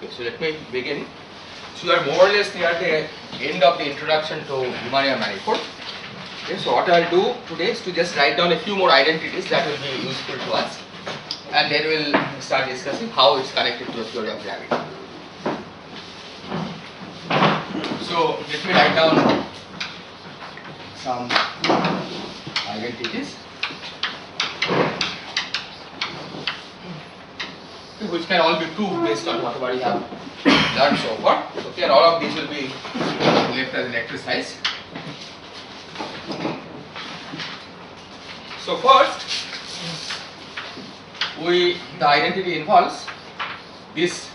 Okay, so let me begin. So you are more or less near the end of the introduction to Riemannian manifold. Okay, so what I will do today is to just write down a few more identities that will be useful to us, and then we will start discussing how it's connected to the theory of gravity. So let me write down some identities which can all be proved based on whatever you have learned so far. Okay, and all of these will be left as an exercise. So first, the identity involves this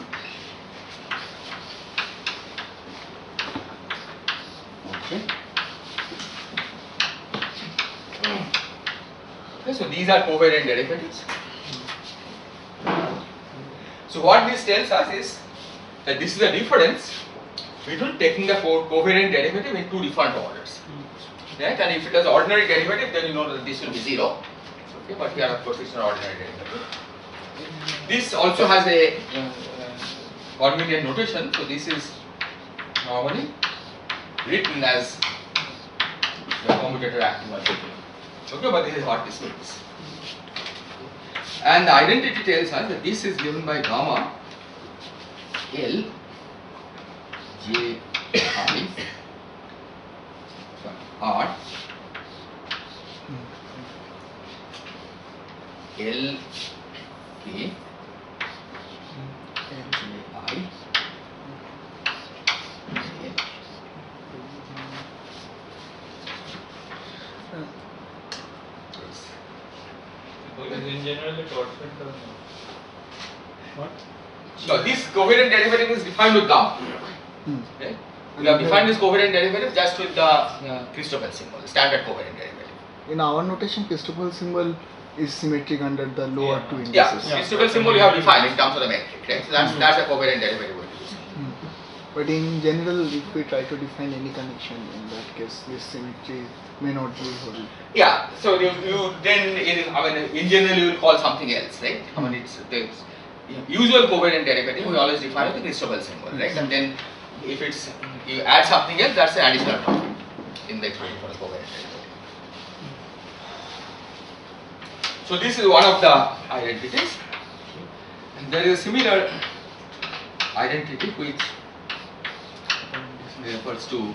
okay, so these are covariant derivatives. So what this tells us is that this is the difference between taking the covariant derivative in two different orders. Right? And if it is ordinary derivative, then you know that this will be 0. Okay, but here of course it's an ordinary derivative. This also has a Hermitian notation, so this is normally written as the commutator acting on it. Okay, but this is what this means. And the identity tells us that this is given by gamma L J I R L K J I Because in general it torsion term. What? So this covariant derivative is defined with gamma. Okay? We have defined this covariant derivative just with the Christoffel symbol, the standard covariant derivative. In our notation, Christoffel symbol is symmetric under the lower two indices. Yeah, Christoffel symbol you have defined in terms of the metric, right? So that's a covariant derivative we're using. But in general, if we try to define any connection, in that case, this symmetry may not be whole. Yeah, so you then in general you will call something else, right? I mean it's the usual covariant derivative we always define with the Christoffel symbol, right? And then if it's you add something else, that's an additional term in the expression for the covariant derivative. So this is one of the identities, and there is a similar identity which refers to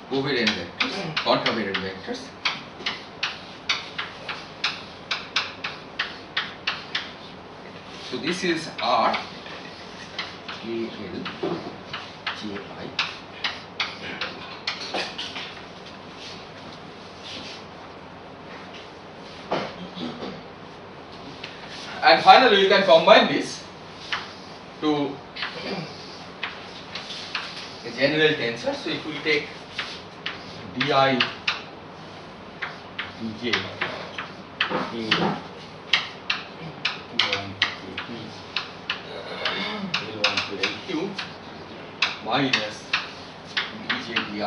covariant vectors, contravariant vectors. So this is R K L J I. And finally, you can combine this to a general tensor. So if we take di dj a L1 to L2 minus dj di a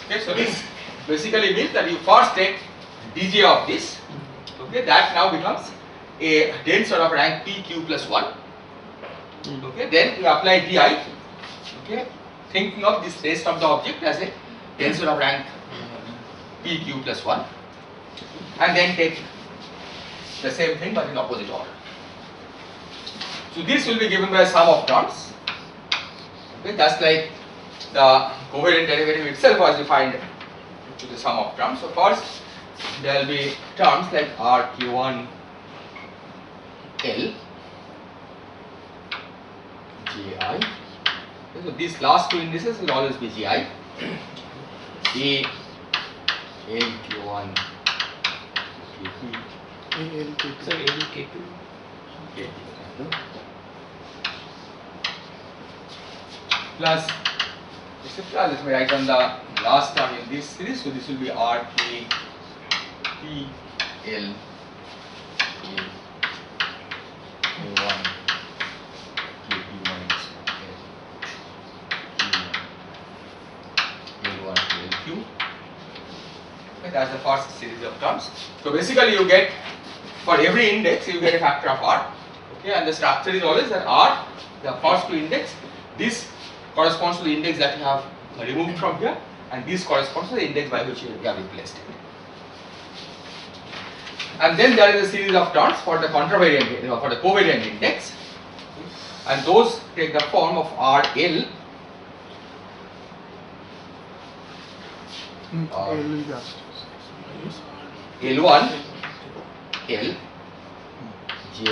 okay, so this basically means that you first take dj of this, okay, that now becomes a tensor of rank pq plus 1, okay, then you apply di, okay, thinking of this rest of the object as a tensor of rank pq plus 1, and then take the same thing but in opposite order. So this will be given by a sum of terms, okay, just like the covariant derivative itself was defined to the sum of terms. So first there will be terms like RQ1 L Ji. So these last two indices will always be Gi. A LQ1 KP. So LK2. Okay. Plus etc. Let me write on the last term in this series. So this will be R K P L A K1 KP minus L K1 L1 to L2 Q. Okay, that's the first series of terms. So basically you get, for every index you get a factor of R. Okay, and the structure is always that R, the first two index, this corresponds to the index that you have removed from here, and this corresponds to the index by which you have replaced it. And then there is a series of terms for the contravariant, for the covariant index, and those take the form of RL. L1, L, Ji.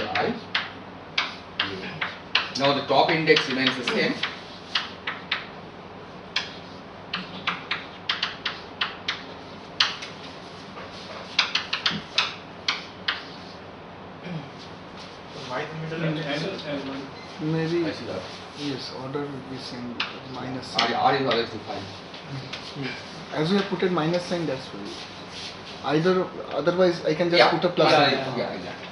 Now the top index remains the same. Why the middle L1? Maybe, I see that. yes, order will be same because minus R sign. is always defined. As we have put a minus sign, that's why. Either, otherwise I can just Yeah, put a plus yeah, sign. yeah, exactly.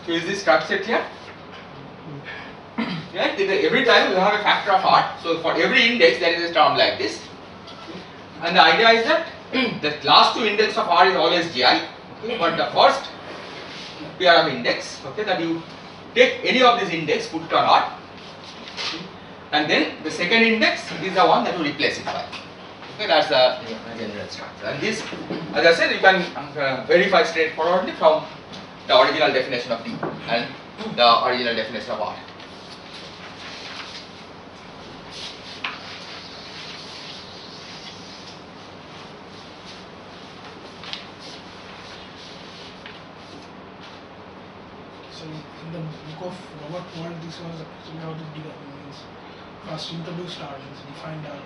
So is this structure clear? Yeah, every time you have a factor of R. So for every index there is a term like this. And the idea is that the last two index of R is always Gi. Okay, but the first pair of index, okay, that you take any of these index, put it on R, and then the second index is the one that you replace it by. Okay, that's the general structure. And this, as I said, you can verify straightforwardly from the original definition of D and the original definition of R. So in the book of Robert Wald, this was actually how the means first introduced R, means defined R.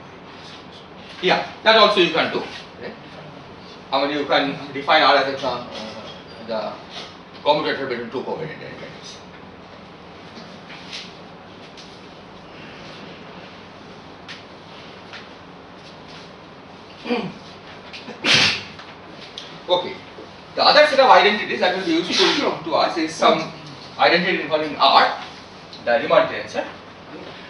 Yeah, that also you can do. Right? I mean, you can define R as a the commutator between two covariant derivatives. Okay. The other set of identities that will be useful to us is some identity involving R, the Riemann tensor.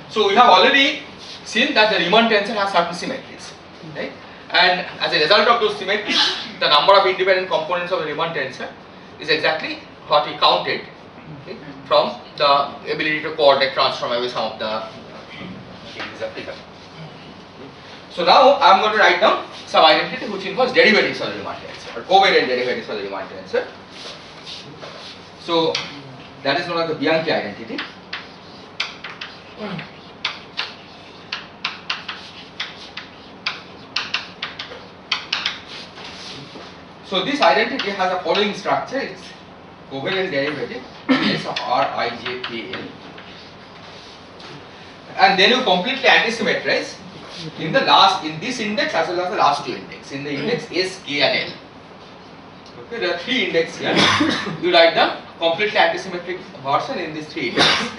So we have already seen that the Riemann tensor has certain symmetries, right? And as a result of those symmetries, the number of independent components of the Riemann tensor is exactly what we counted, okay, from the ability to coordinate transform away some of the things applicable. So now I am going to write down some identity which involves derivatives of the Riemann tensor, or covariant derivatives of the Riemann tensor. So that is known as the Bianchi identity. So this identity has a following structure. It's covariant derivative S of R I J K L, and then you completely antisymmetrize in this index as well as the last two index. In the index S, K and L. Okay, there are three index here. You write the completely antisymmetric version in these three indexes.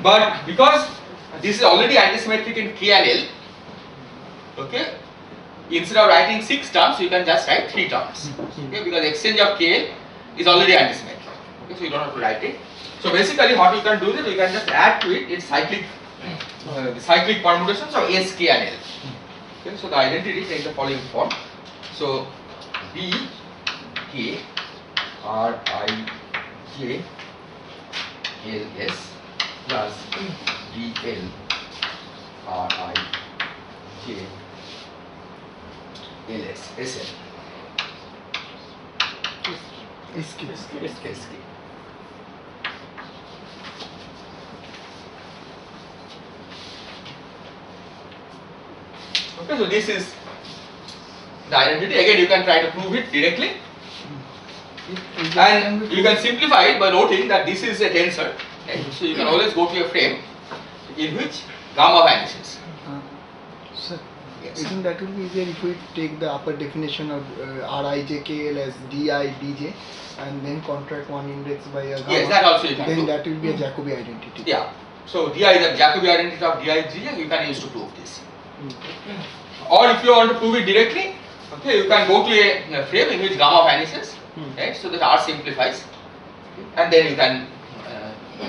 But because this is already antisymmetric in K and L, okay, instead of writing 6 terms, you can just write 3 terms. Okay, because exchange of KL is already antisymmetric. Okay, so you don't have to write it. So basically, what you can do is you can just add to it its cyclic permutations of S, K, and L. Okay, so the identity takes the following form. So B, K, R, I, J, L, S plus D, L, R, I, J, LS, SL. SK. SK. Okay, so this is the identity. Again, you can try to prove it directly. And you can simplify it by noting that this is a tensor. Right? So you can always go to a frame in which gamma vanishes. Sir, Yes. Isn't that will be easier if we take the upper definition of RIJKL as DIDJ and then contract one index by a gamma? Yes, that also you can Then do. that will be a Jacobi identity. Yeah. So Di is the Jacobi identity of DIJ, you can use to prove this. Or if you want to prove it directly, okay, you can go to a frame in which gamma vanishes, right? So that R simplifies, and then you can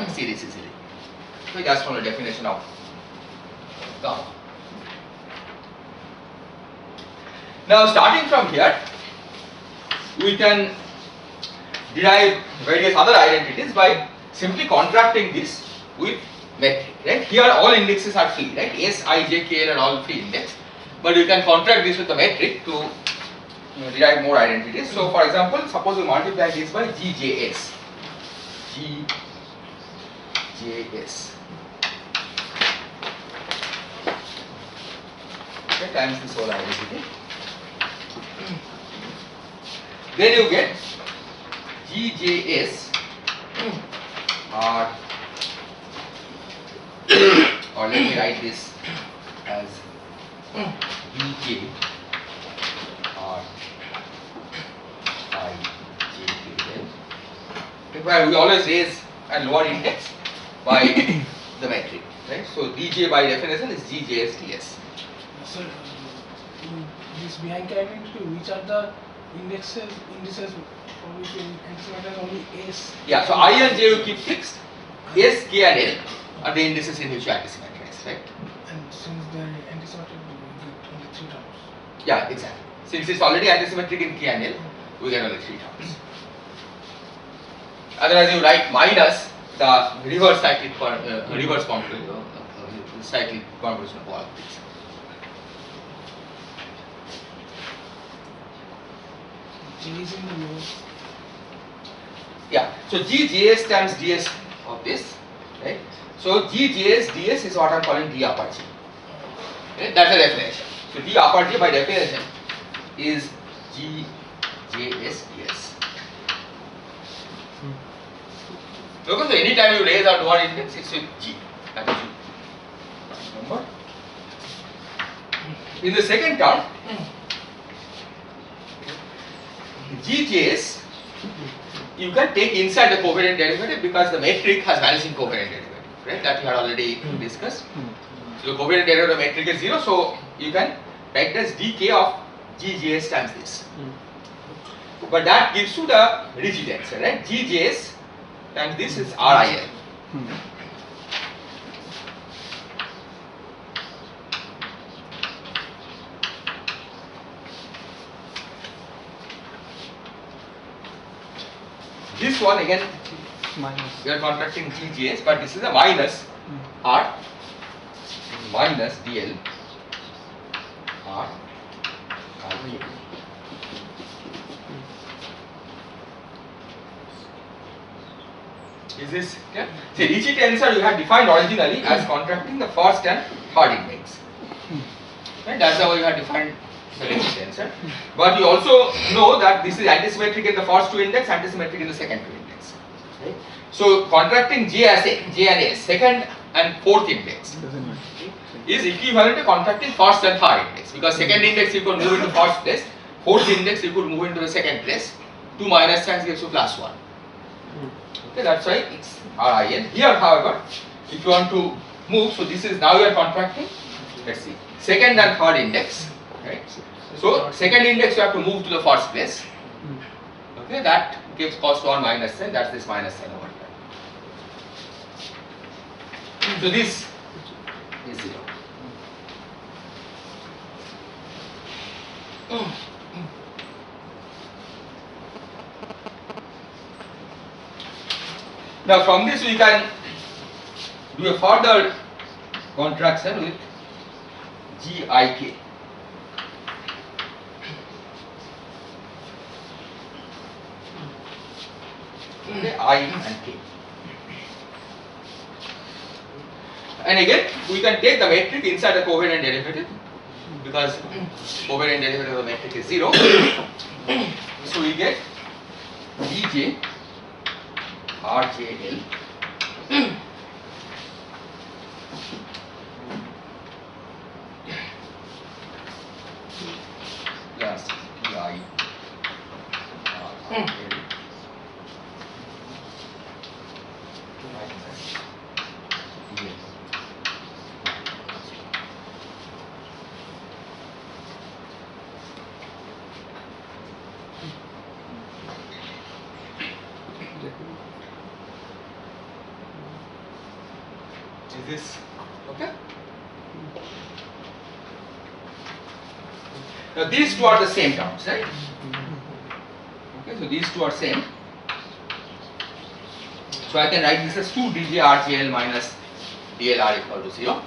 see this easily. So that's from the definition of gamma. Now starting from here, we can derive various other identities by simply contracting this with metric, right? Here all indexes are free, right? S, I, J, K, L are all free index, but you can contract this with the metric to derive more identities. So for example, suppose we multiply this by GJS. GJS. Okay, times this whole identity. Then you get GJS or let me write this as BJ or IJKL, where we always raise a lower index by the metric, right? So DJ by definition is GJS DS. So, in this behind identity, which are the indices for which antimatter is only S? Yeah, so I and J you keep fixed. S, K and L are the indices in which you antisymmetrize, right? And since the antisymmetric, we get only 3 terms. Yeah, exactly. Since it's already antisymmetric in K and L, we get only 3 terms. Otherwise, you write minus the reverse cyclic cyclic convolution of all of these. J is in the lower. Yeah, so GJS times DS of this, right? So GJS DS is what I am calling D upper J. Okay? That's the definition. So D upper J by definition is GJS DS. Okay, so anytime you raise out one index, it's with G. That is G. Remember? In the second term, GJS you can take inside the covariant derivative because the metric has vanishing covariant derivative, right? That we had already discussed. So the covariant derivative of metric is 0, so you can write as dk of GJS times this. But that gives you the rigid answer, right? GJS times this is RIL. This one again, Minus. we are contracting GJS, but this is a minus R minus DL R RL. Is this clear? See, rigid tensor you have defined originally as contracting the first and third index. Right? That's how you have defined the rigid tensor. But you also know that this is antisymmetric in the first 2 index, antisymmetric in the second 2 index. Right? So contracting J as A, J and A, second and fourth index Doesn't matter. is equivalent to contracting first and third index, because second index you could move into first place, fourth index you could move into the second place, 2 minus signs gives you plus 1. Okay, that's why it's RIL. Here however, if you want to move, so this is now you are contracting, let's see, second and third index, right? So second index you have to move to the first place, okay, that gives cost 1 minus sign, that's this minus sign over here. So this is 0. Now from this we can do a further contraction with GIK. Okay, I and K. And again we can take the metric inside the covariant derivative, because covariant derivative of the metric is 0. So we get DJ RJL Is this okay? Now these two are the same terms, right? Okay, so these two are same. So I can write this as 2 dj RGL minus DLR equal to 0.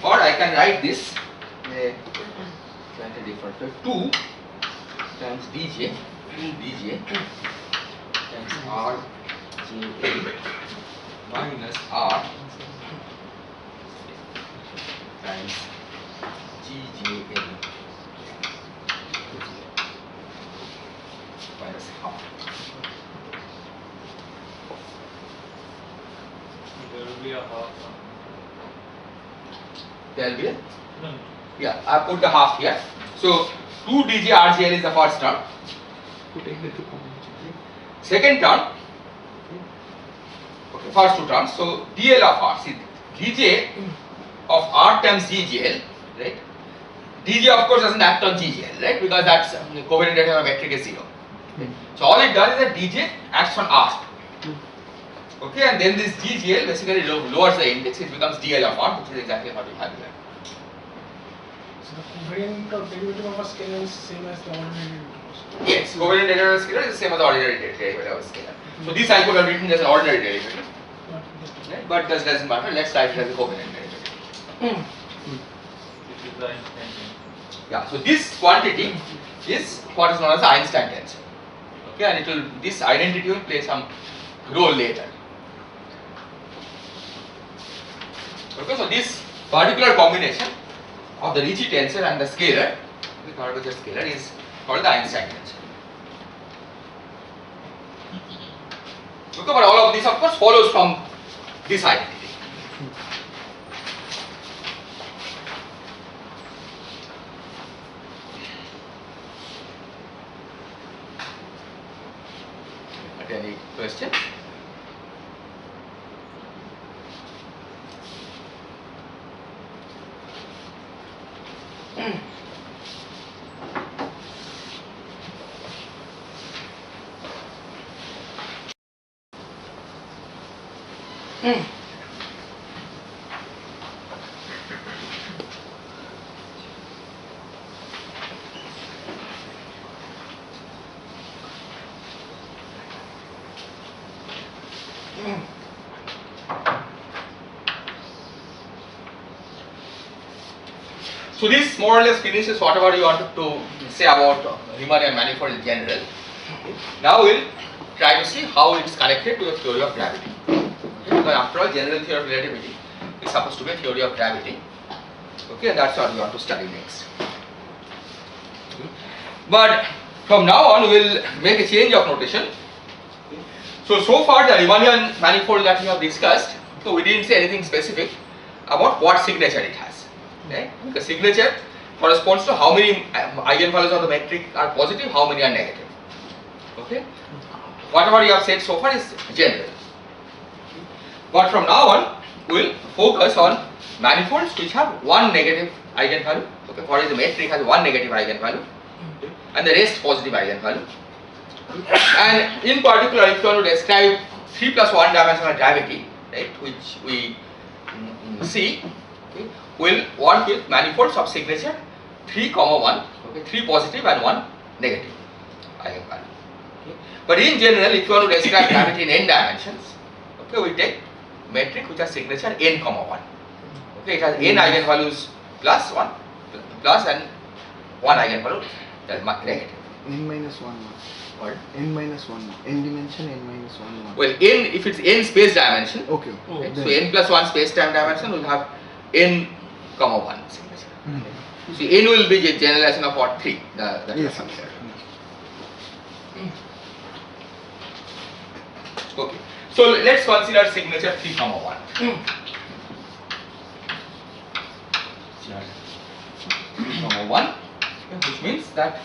Or I can write this slightly different. So 2 times dj times RGL minus R times GJL minus half. There will be a half. There will be a, No. yeah, I put the half here. So 2 dj RGL is the first term. To take the two common. Second term, okay, first two terms. So DL of R, see dj of R times GGL, right? dj of course doesn't act on GGL, right? Because that's the covariant data of metric is 0. Okay. So all it does is that dj acts on R. Okay, and then this GGL basically lowers the index, it becomes DL of R, which is exactly what we have here. So the covariant or derivative of a scalar is same as the ordinary derivative. Yes, covariant derivative of scalar is the same as the ordinary derivative of scalar. So this I could have written as an ordinary derivative, right? But that doesn't matter. Let's write it as a covariant derivative. This is the Einstein. Yeah. So this quantity is what is known as the Einstein tensor. Okay, and it will this identity will play some role later. Okay, so this particular combination of the Ricci tensor and the scalar, the curvature scalar, is called the Einstein tensor. Okay, but all of this of course follows from this identity. Any question? So this more or less finishes whatever you wanted to say about Riemannian manifold in general. Now we'll try to see how it is connected to the theory of gravity. Because after all, general theory of relativity is supposed to be a theory of gravity. Okay, and that's what we want to study next. But from now on, we'll make a change of notation. So far the Riemannian manifold that we have discussed, so we didn't say anything specific about what signature it has. Right? The signature corresponds to how many eigenvalues of the metric are positive, how many are negative. Okay? Whatever you have said so far is general. But from now on, we will focus on manifolds which have one negative eigenvalue. Okay, for the metric has one negative eigenvalue and the rest positive eigenvalue. And in particular, if you want to describe 3 plus 1 dimensional gravity, right, which we see, okay, we'll work with manifolds of signature 3, 1, okay, 3 positive and 1 negative eigenvalue. Okay. But in general, if you want to describe gravity in n dimensions, okay, we take metric which has signature n, 1. Okay, it has n eigenvalues plus 1 plus and 1 eigenvalue that is negative. N minus 1 1. What? N minus 1 1. N dimension n minus 1 1. Well, n, if it's n space dimension, Okay. right, so Then- n plus 1 space time dimension will have n, 1 signature. Mm. So n will be the generalization of what 3. That Yes. is okay. So let's consider signature 3, 1. Signature 1, which means that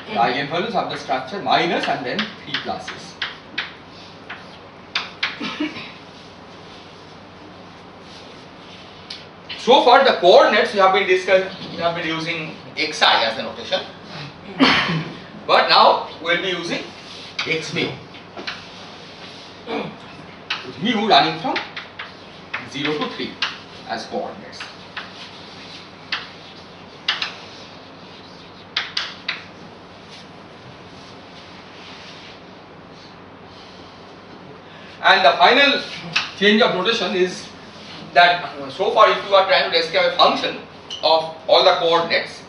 the eigenvalues of the structure minus and then 3 pluses. So far the coordinates we have been using xi as the notation, but now we will be using x mu. With mu running from 0 to 3 as coordinates. And the final change of notation is that so far if you are trying to describe a function of all the coordinates,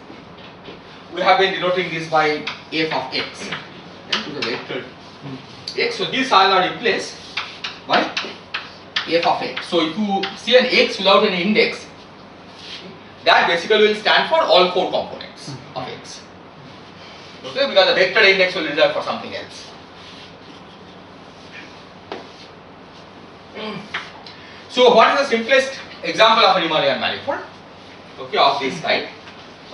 we have been denoting this by f of x, to the vector x. So these all are replaced by f of x. So if you see an x without an index, that basically will stand for all 4 components of x. Okay, because the vector index will reserve for something else. So what is the simplest example of a Riemannian manifold? Okay, of this kind.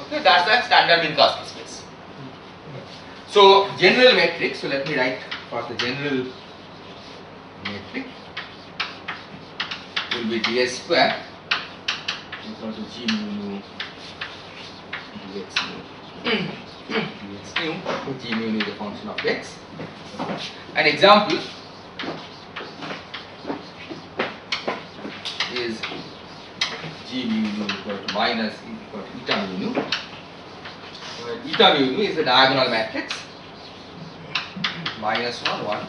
Okay, that's the standard Minkowski space. So general metric. So let me write for the general metric will be ds square equal to g mu dx mu dx mu. G mu is a function of x. An example is g mu equal to minus equal to eta mu, where eta mu is the diagonal matrix minus 1 1 1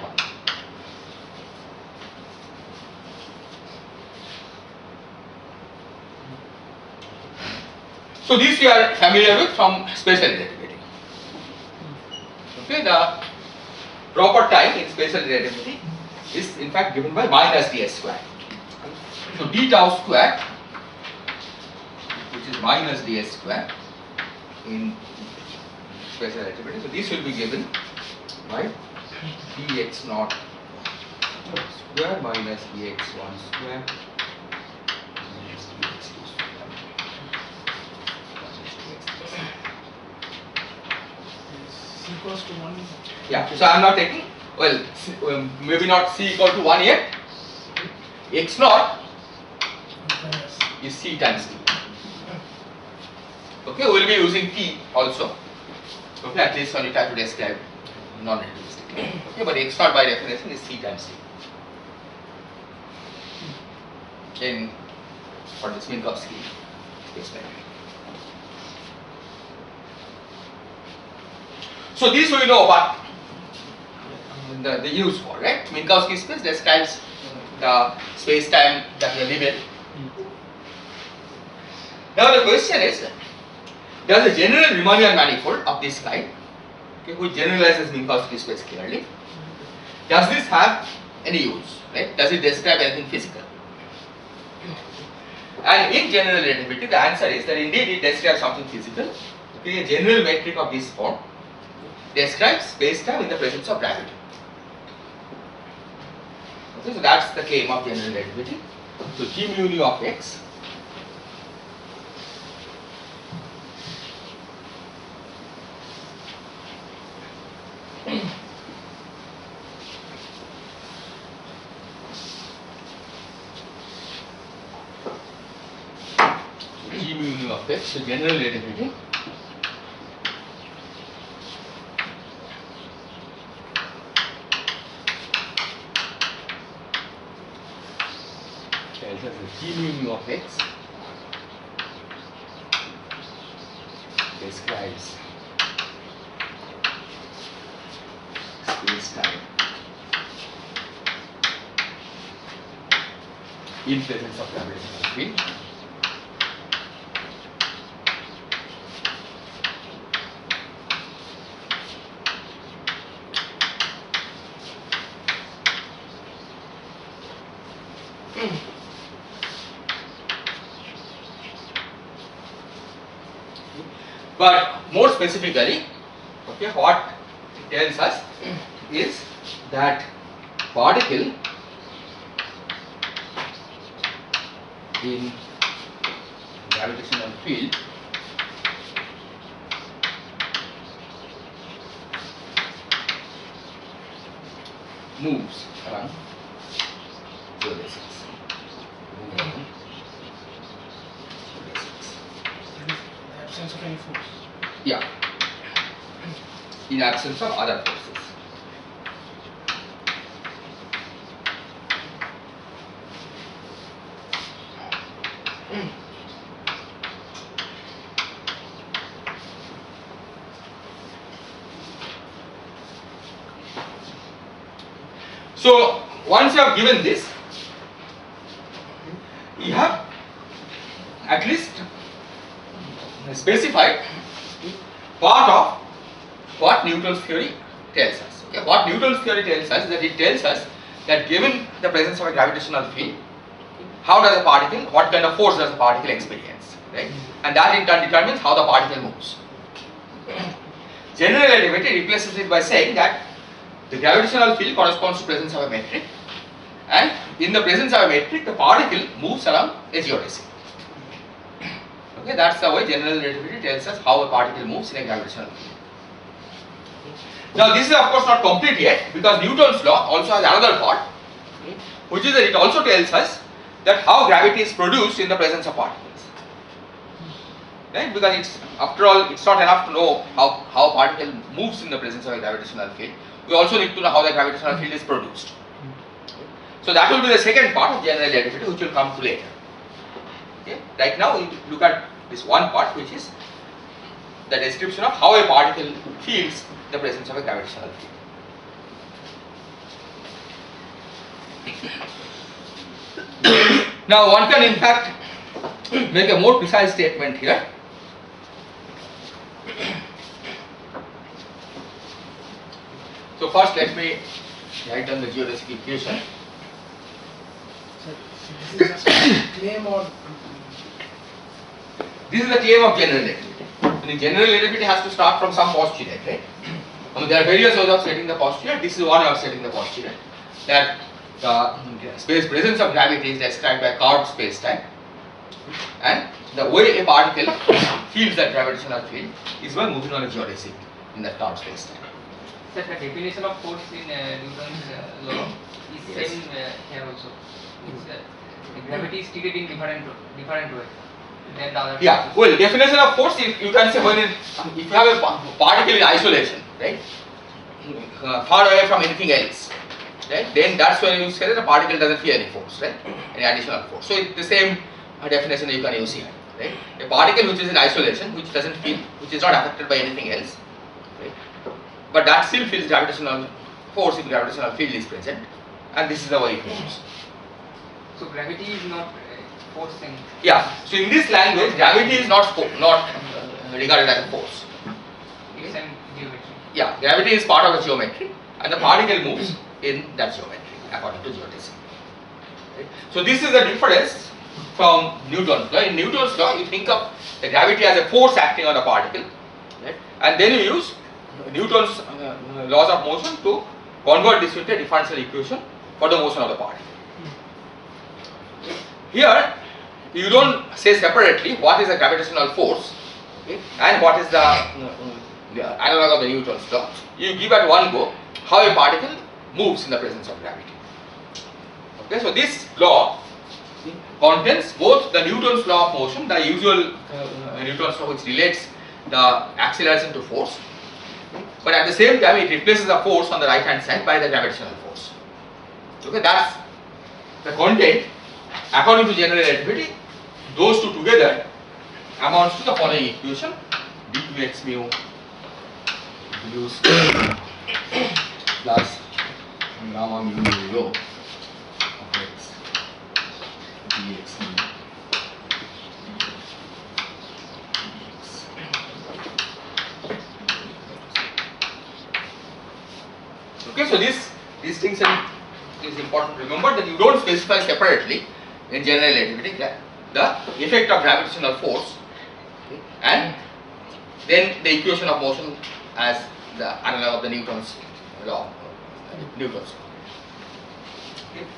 1. So these we are familiar with from spatial relativity. Okay, the proper time in spatial relativity is in fact given by minus ds square. So d tau square, which is minus ds square in spatial relativity. So this will be given by dx naught square minus dx1 square minus dx2 square minus dx3 square. C equals to 1. Yeah, so I am not taking, well, maybe not c equal to 1 yet. X naught Yes. is c times t. Okay, we will be using t also. Okay, at least when you try to describe non-relativistic. Okay, but x naught by definition is c times t. In for this Minkowski experiment. So these we know what the use for, right? Minkowski space describes the space-time that we live in. Now the question is, does a general Riemannian manifold of this kind, okay, which generalizes Minkowski space clearly, does this have any use, right? Does it describe anything physical? And in general relativity, the answer is that indeed it describes something physical. Okay, a general metric of this form describes space-time in the presence of gravity. Okay, so that's the claim of general relativity. So g mu nu of x g mu nu of x, so general relativity tells us that g mu nu of x describes space-time in presence of gravitational field. But more specifically, okay, what it tells us is that particle in gravitational field moves around the distance. The absence of any force. Yeah, in absence of other forces. once you have given this, you have at least specified part of what Newton's theory tells us. Okay? What Newton's theory tells us is that it tells us that given the presence of a gravitational field, how does a particle, what kind of force does a particle experience, right? And that in turn determines how the particle moves. General relativity replaces it by saying that the gravitational field corresponds to presence of a metric, and in the presence of a metric, the particle moves along a geodesy. Okay, that's the way general relativity tells us how a particle moves in a gravitational field. Now, this is of course not complete yet, because Newton's law also has another part, which is that it also tells us that how gravity is produced in the presence of particles. Right? Because it's, after all, it's not enough to know how a particle moves in the presence of a gravitational field. We also need to know how the gravitational field is produced. So that will be the second part of general relativity, which will come to later. Okay? Right now we look at this one part, which is the description of how a particle feels the presence of a gravitational field. Now one can in fact make a more precise statement here. So first let me write down the geodesic equation. So this is just a claim or This is the claim of general relativity. And in general relativity has to start from some postulate, right? There are various ways of setting the postulate. This is one way of setting the postulate, that the presence of gravity is described by curved space-time, and the way a particle feels that gravitational field is by moving on a geodesy in that curved space-time. Sir, the definition of force in Newton's law is Yes. same here also. It's, the gravity is treated in different way than the other. Yeah, well, definition of force, you can say when if you have a particle in isolation, right, far away from anything else, right, then that's when you say that the particle doesn't feel any force, right, any additional force. So it's the same definition you can use here, right. A particle which is in isolation, which doesn't feel, which is not affected by anything else, right, but that still feels gravitational force if gravitational field is present, and this is the way it moves. So gravity is not force thing. Yeah, so in this language, gravity is not regarded as a force. It's an geometry. Yeah, gravity is part of the geometry, and the particle moves in that geometry according to geodesy. Right? So this is the difference from Newton's law. In Newton's law, you think of the gravity as a force acting on a particle, right? And then you use Newton's laws of motion to convert this into a differential equation for the motion of the particle. Here, you don't say separately what is the gravitational force, okay, and what is the analog of the Newton's law. You give at one go how a particle moves in the presence of gravity. Okay, so this law contains both the Newton's law of motion, the usual Newton's law which relates the acceleration to force, but at the same time it replaces the force on the right hand side by the gravitational force. Okay, that's the content. According to general relativity, those two together amounts to the following equation: d2x mu u square plus gamma mu rho of x dx mu dx. Okay, so this distinction is important to remember, that you don't specify separately in general relativity the effect of gravitational force, okay, and then the equation of motion as the analog of the Newton's law. Okay.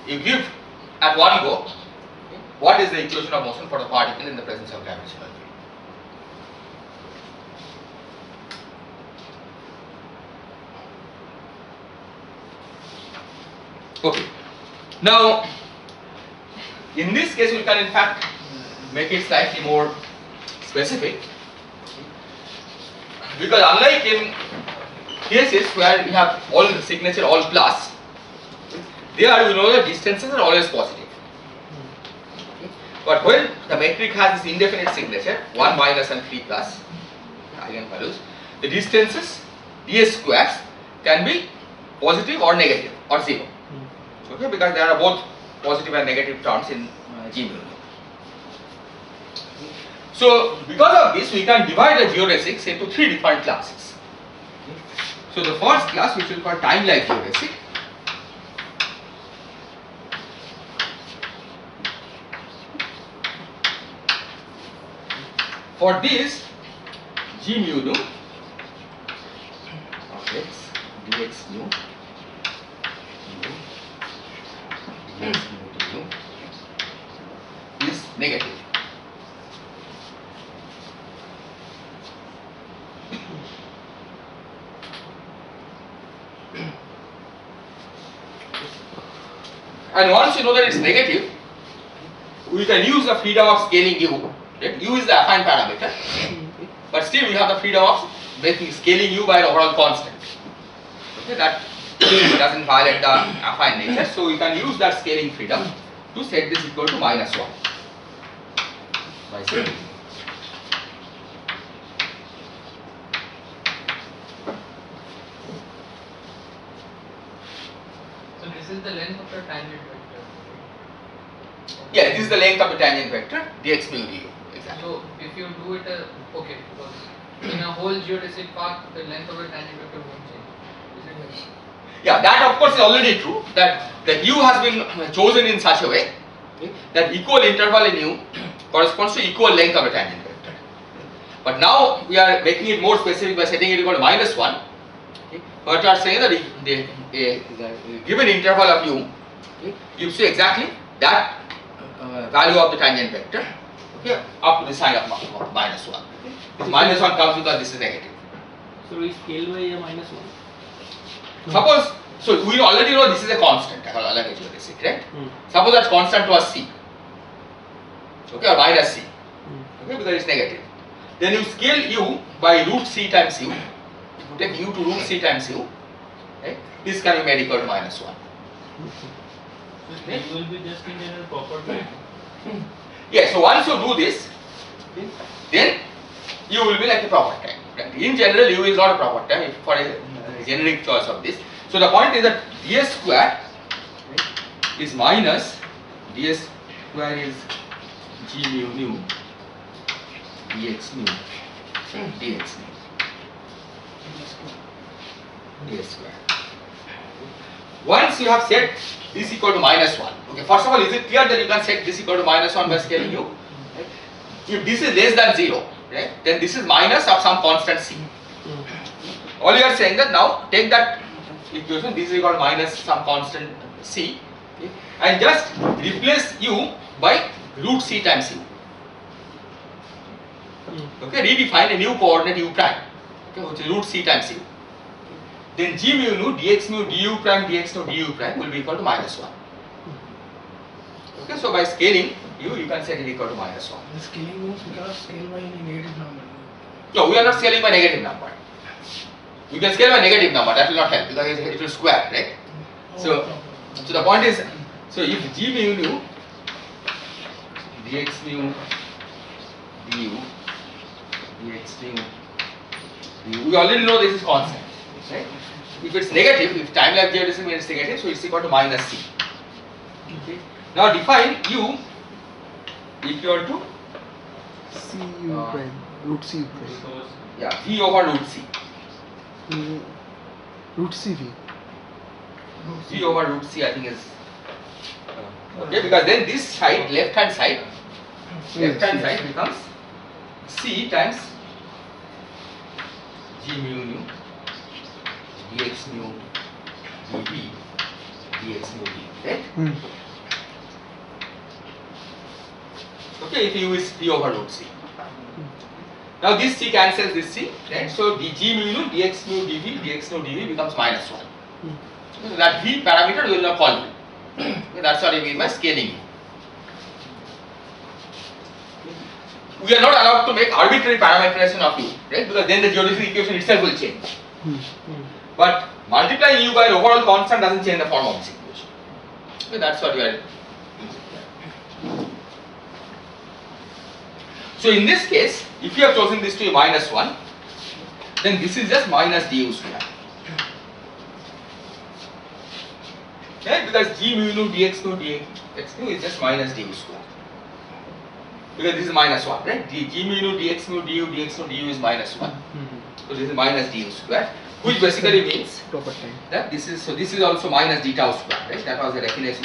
You give at one go, okay, what is the equation of motion for the particle in the presence of gravitational field. Okay. Now, in this case, we can in fact make it slightly more specific, because unlike in cases where we have all signature all plus, there you know the distances are always positive. But when the metric has this indefinite signature 1 minus and 3 plus eigenvalues, the distances ds squares can be positive or negative or 0. Okay, because there are both positive and negative terms in G mu nu. So because of this, we can divide the geodesics into three different classes. So the first class, which we will call time-like geodesic. For this, G mu nu of x dx mu dx mu du is negative. And once you know that it's negative, we can use the freedom of scaling u. Right? U is the affine parameter, but still we have the freedom of scaling u by an overall constant. Okay, that doesn't violate the affine nature, so we can use that scaling freedom to set this equal to -1 by scaling. So this is the length of the tangent vector. Yeah, this is the length of the tangent vector dx mu du. Exactly. So if you do it, okay, because in a whole geodesic path, the length of the tangent vector won't change. Is it like that? Yeah, that of course is already true, that the u has been chosen in such a way that equal interval in u corresponds to equal length of a tangent vector. But now we are making it more specific by setting it equal to -1. But we are saying that the given interval of u gives you exactly that value of the tangent vector, okay, up to the sign of -1. This -1 comes because this is negative. So we scale by a -1. Suppose, so we already know this is a constant, like a geodesic, right? Suppose that constant was c, okay, or -c, okay, because it's negative. Then you scale u by root c times u. You take u to root c times u, right? This can be made equal to -1. It will be just in general proper time. Yeah, so once you do this, then u will be like a proper time. Right? In general, u is not a proper time for a generic choice of this. So the point is that ds square is minus ds square is g mu nu dx mu dx mu ds square. Once you have set this equal to -1, okay, first of all, is it clear that you can set this equal to -1 by scaling u? Right? If this is less than 0, right, then this is minus of some constant c. All you are saying that now take that equation, this is equal to minus some constant c, okay, and just replace u by root c times u. Okay, redefine a new coordinate u prime, okay, which is root c times u. Then g mu nu dx mu du prime dx nu du prime will be equal to -1. Okay, so by scaling you can set it equal to -1. The scaling means we cannot scale by any negative number. No, we are not scaling by negative number. You can scale by negative number, that will not help because it will square, right? So the point is, so if g mu nu dx mu du dx mu du, we already know this is constant, right? If it's negative, if time like geodesic means it's negative, so it's equal to -c. Okay. Now define u equal to C u prime, root C u prime. Because yeah v over root c. Root C V. V over root c I think is okay, because then this side, left hand side becomes c times g mu nu dx mu dv dx mu d, right? Okay, if u is p over root c. Now this c cancels this c, right? So d g mu nu dx mu dv dx mu dv becomes -1. So that v parameter we will not call u. Okay, that's what I mean by scaling u. We are not allowed to make arbitrary parameterization of u, right? Because then the geodesic equation itself will change. But multiplying u by an overall constant doesn't change the form of this equation. Okay, that's what we are. So in this case, if you have chosen this to be -1, then this is just minus du square. right? Because g mu nu dx nu dx nu is just minus du square. Because this is minus 1, right? G mu nu dx nu du dx nu du is minus 1. So this is minus du square, which basically means Proper time. that this is also minus d tau square, right? That was the definition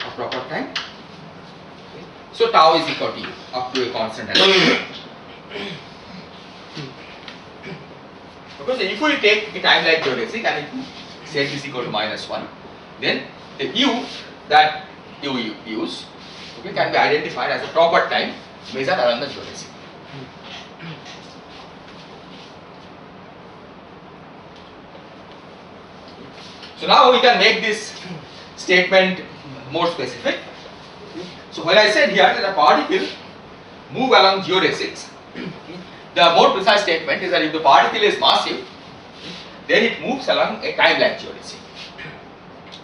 of proper time. Okay. So tau is equal to u up to a constant value. Okay, so if we take a time like geodesic and if z is equal to minus 1, then the u that you use, okay, can be identified as a proper time measured around the geodesic. So now we can make this statement more specific. So when I said here that a particle move along geodesics, the more precise statement is that if the particle is massive, then it moves along a time like geodesic.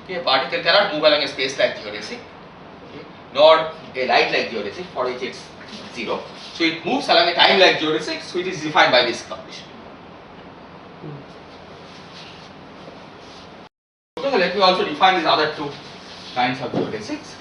Okay, a particle cannot move along a space like geodesic, okay, nor a light like geodesic, for which it's 0. So it moves along a time like geodesic, so it is defined by this condition. Okay, so let me also define these other two kinds of geodesics.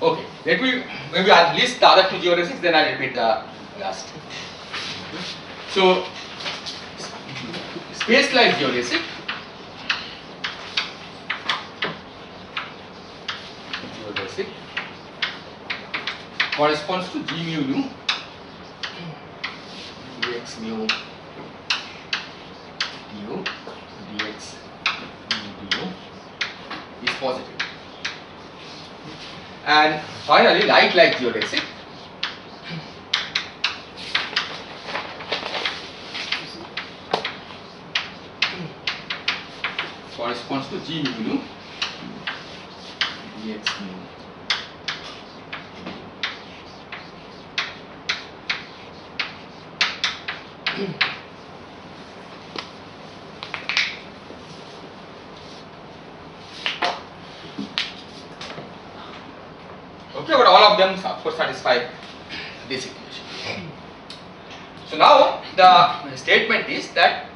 Okay, let me maybe I'll list the other two geodesics, then I'll repeat the last. So, space-like geodesic, corresponds to g mu nu dx mu du dx mu du is positive. And finally, light like geodesic corresponds to g mu nu dx mu. Okay, but all of them of course satisfy this equation. So now the statement is that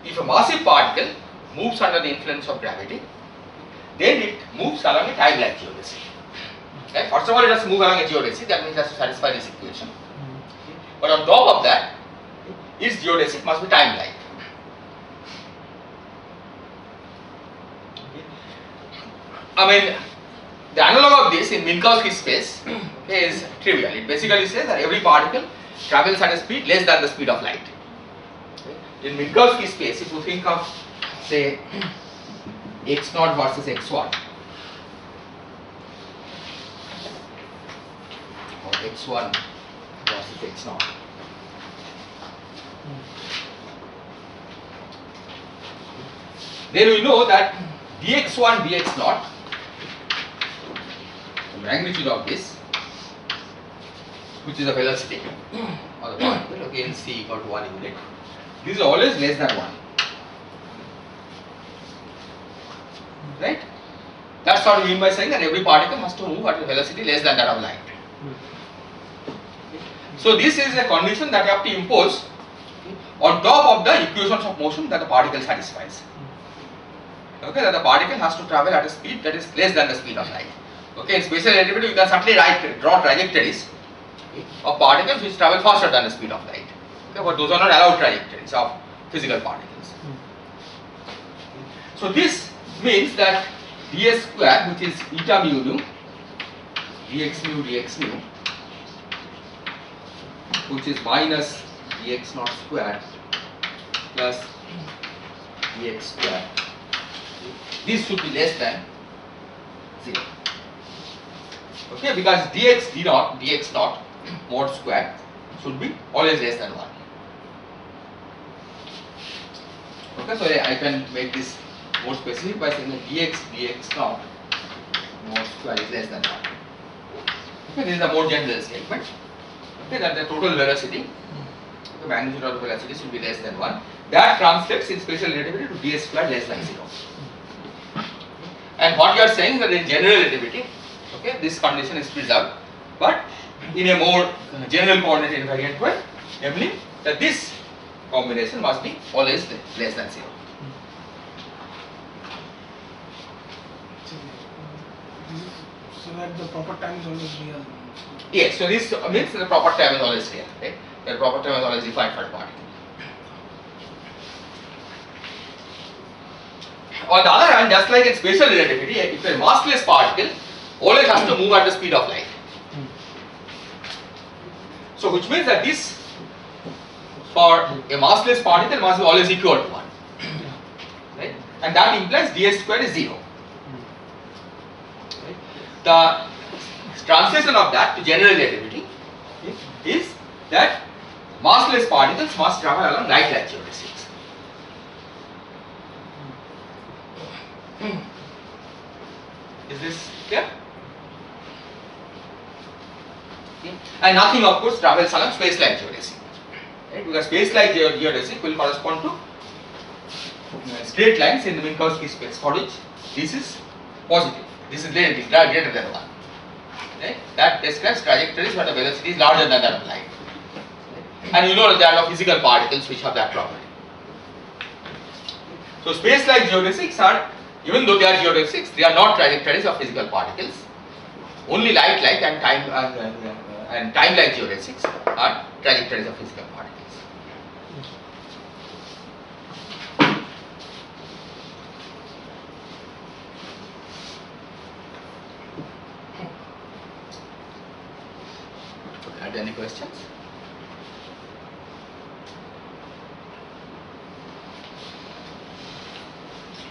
if a massive particle moves under the influence of gravity, then it moves along a time-like geodesic. Okay? First of all, it has to move along a geodesic, that means it has to satisfy this equation. But on top of that, its geodesic must be time-like. I mean, the analog of this in Minkowski space, okay, is trivial. It basically says that every particle travels at a speed less than the speed of light. Okay. In Minkowski space, if you think of, say, x0 versus x1, or x1 versus x0, then we know that dx1 dx0, the magnitude of this, which is the velocity of the particle, okay, in c equal to 1 unit, this is always less than 1. Right? That's what we mean by saying that every particle has to move at a velocity less than that of light. So this is a condition that you have to impose on top of the equations of motion that the particle satisfies. Okay, that the particle has to travel at a speed that is less than the speed of light. Okay, in special relativity you can certainly draw trajectories of particles which travel faster than the speed of light. Okay, but those are not allowed trajectories of physical particles. So this means that ds square, which is eta mu nu dx mu, which is minus dx naught square plus dx square, this should be less than 0. Okay, because dx naught mod square should be always less than 1. Okay, so I can make this more specific by saying that dx naught mod square is less than 1. Okay, this is a more general statement. Okay, that the total velocity, the magnitude of the velocity should be less than 1. That translates in special relativity to ds square less than 0. And what you are saying is that in general relativity, Okay, this condition is preserved, but in a more general coordinate invariant way, namely that this combination must be always less than 0. So that the proper time is always real. Yes, so this means the proper time is always real, right? The proper time is always defined for the particle. On the other hand, just like in special relativity, if a massless particle always has to move at the speed of light. So which means that this, for a massless particle, must be always equal to 1. Right? And that implies ds square is 0. Right? The translation of that to general relativity is that massless particles must travel along light-like geodesics. Is this clear? And nothing, of course, travels along space-like geodesic. Right? Because space-like geodesic will correspond to straight lines in the Minkowski space, for which this is positive, this is greater than 1. Right? That describes trajectories where the velocity is larger than that of light. Right? And you know that there are physical particles which have that property. So space-like geodesics are, even though they are geodesics, they are not trajectories of physical particles. Only light-like and time-like geodesics are trajectories of physical particles. Are there any questions?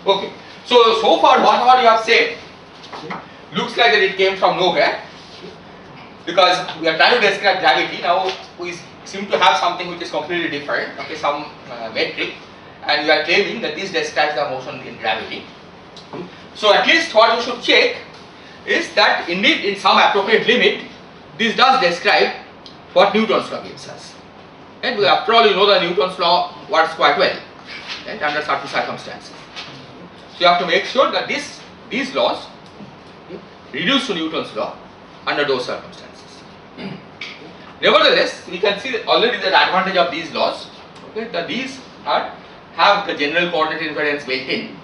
Okay. So far whatever you have said looks like that it came from nowhere, because we are trying to describe gravity. Now we seem to have something which is completely different, okay, some metric, and we are claiming that this describes the motion in gravity. So at least what you should check is that indeed in some appropriate limit this does describe what Newton's law gives us. And after all, you know the Newton's law works quite well, right, under certain circumstances. So you have to make sure that these laws reduce to Newton's law under those circumstances. Nevertheless, we can see already the advantage of these laws, okay, that these have the general coordinate invariance built in,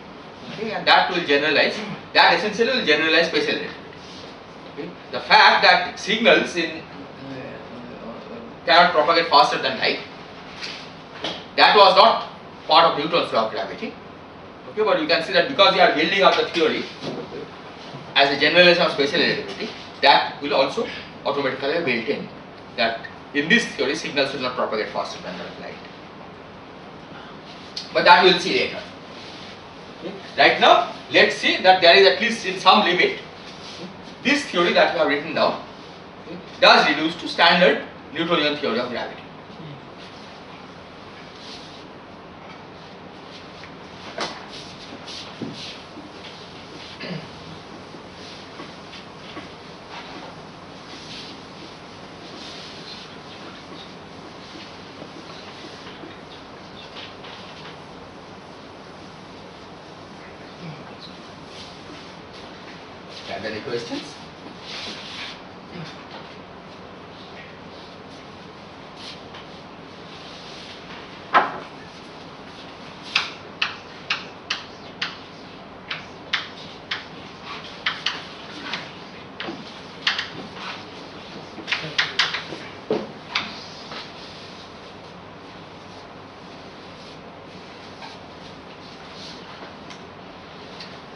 okay, and that will generalize, that essentially will generalize special relativity. Okay. The fact that signals cannot propagate faster than light, that was not part of Newton's law of gravity. Okay, but you can see that because we are building up the theory as a generalization of special relativity, that will also automatically be built in, that in this theory signals will not propagate faster than that of light. But that we will see later. Okay. Right now, let's see that there is at least in some limit, this theory that we have written down, okay, does reduce to standard Newtonian theory of gravity. Are there any questions?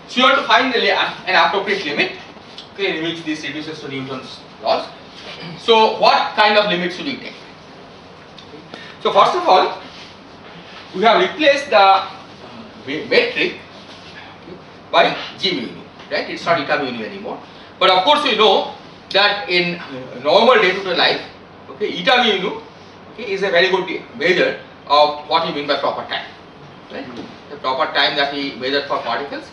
So you have to find an appropriate limit, okay, in which this reduces to Newton's laws. So what kind of limit should we take? So first of all, we have replaced the metric by g mu nu, right? It's not eta mu nu anymore. But of course we know that in normal day-to-day life, okay, eta mu nu, okay, is a very good measure of what we mean by proper time, right? The proper time that we measure for particles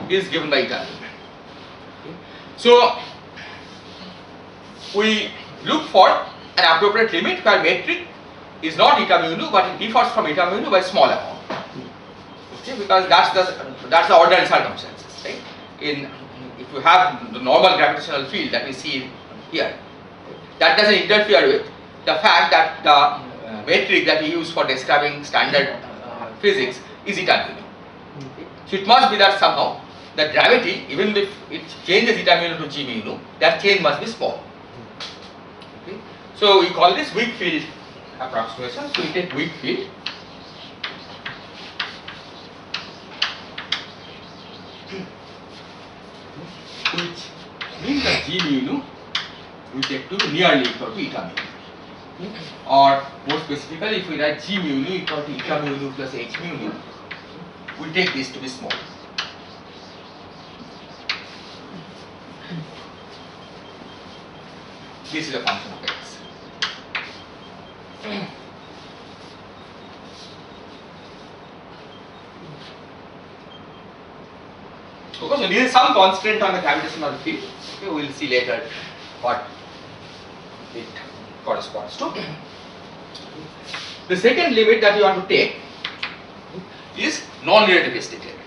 is given by eta mu. Okay. So we look for an appropriate limit where metric is not eta mu nu, but it differs from eta mu nu by small amount. Okay, because that's the ordinary circumstances, right? If you have the normal gravitational field that we see here, that doesn't interfere with the fact that the metric that we use for describing standard physics is eta mu. So it must be that somehow the gravity, even if it changes eta mu to g mu, that change must be small. Okay. So we call this weak field approximation. So we take weak field. Which means that g mu we take to nearly equal to eta mu. Or more specifically, if we write g mu equal to eta mu plus h mu, we take this to be small. This is a function of x. Okay, so this is some constraint on the gravitational field. Okay, we will see later what it corresponds to. The second limit that you want to take is non-relativistic limit.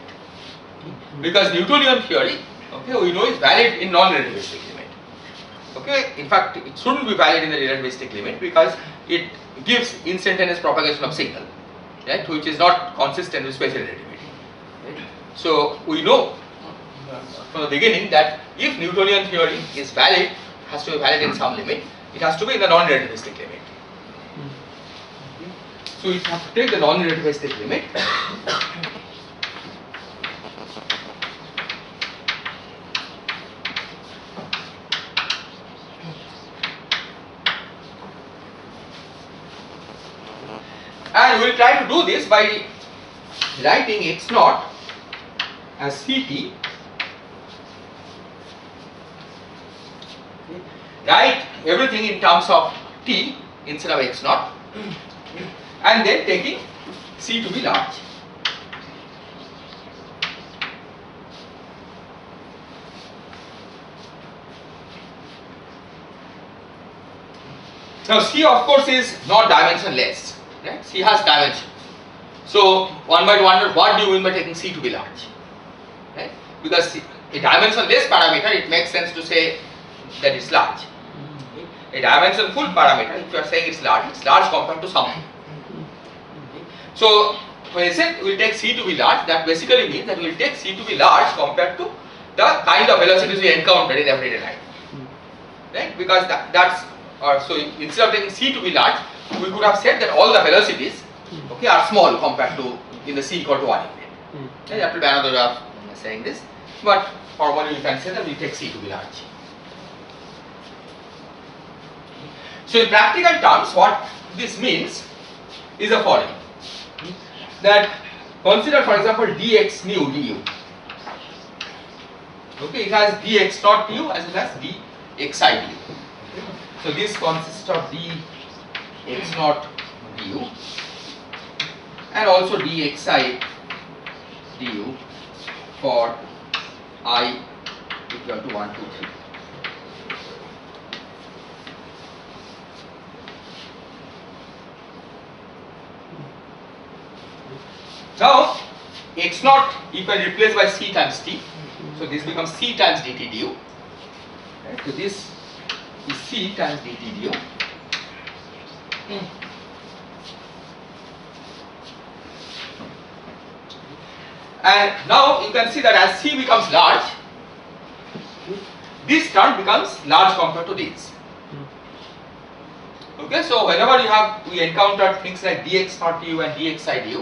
Because Newtonian theory, okay, we know is valid in non-relativistic limit. Okay, in fact, it shouldn't be valid in the relativistic limit because it gives instantaneous propagation of signal, right, which is not consistent with special relativity. Right? So we know from the beginning that if Newtonian theory is valid, has to be valid in some limit, it has to be in the non-relativistic limit. So we have to take the non-relativistic limit. And we will try to do this by writing x naught as Ct. Write everything in terms of t instead of x naught, and then taking c to be large. Now c of course is not dimensionless. Right? C has dimension. So one might wonder, what do you mean by taking C to be large? Right? Because a dimensionless parameter, it makes sense to say that it's large. A dimensionful parameter, if you are saying it's large compared to something. So when I said we will take C to be large, that basically means that we will take C to be large compared to the kind of velocities we encounter in everyday life. Right? Because so instead of taking C to be large, we could have said that all the velocities, okay, are small compared to in the C equal to 1 unit. Okay, that will be another way of saying this, but formally we can say that we take C to be large. So in practical terms, what this means is the following: that consider, for example, dx nu du. Okay, it has dx naught du as well as dxi du. So this consists of dx naught du and also dxi du for I equal to 1, 2, 3. Now x naught you can replace by c times t, so this becomes c times dt du. Right? So this is c times dt du. And now you can see that as c becomes large, this term becomes large compared to this. Okay, so whenever we encounter things like dx naught du and dxi du,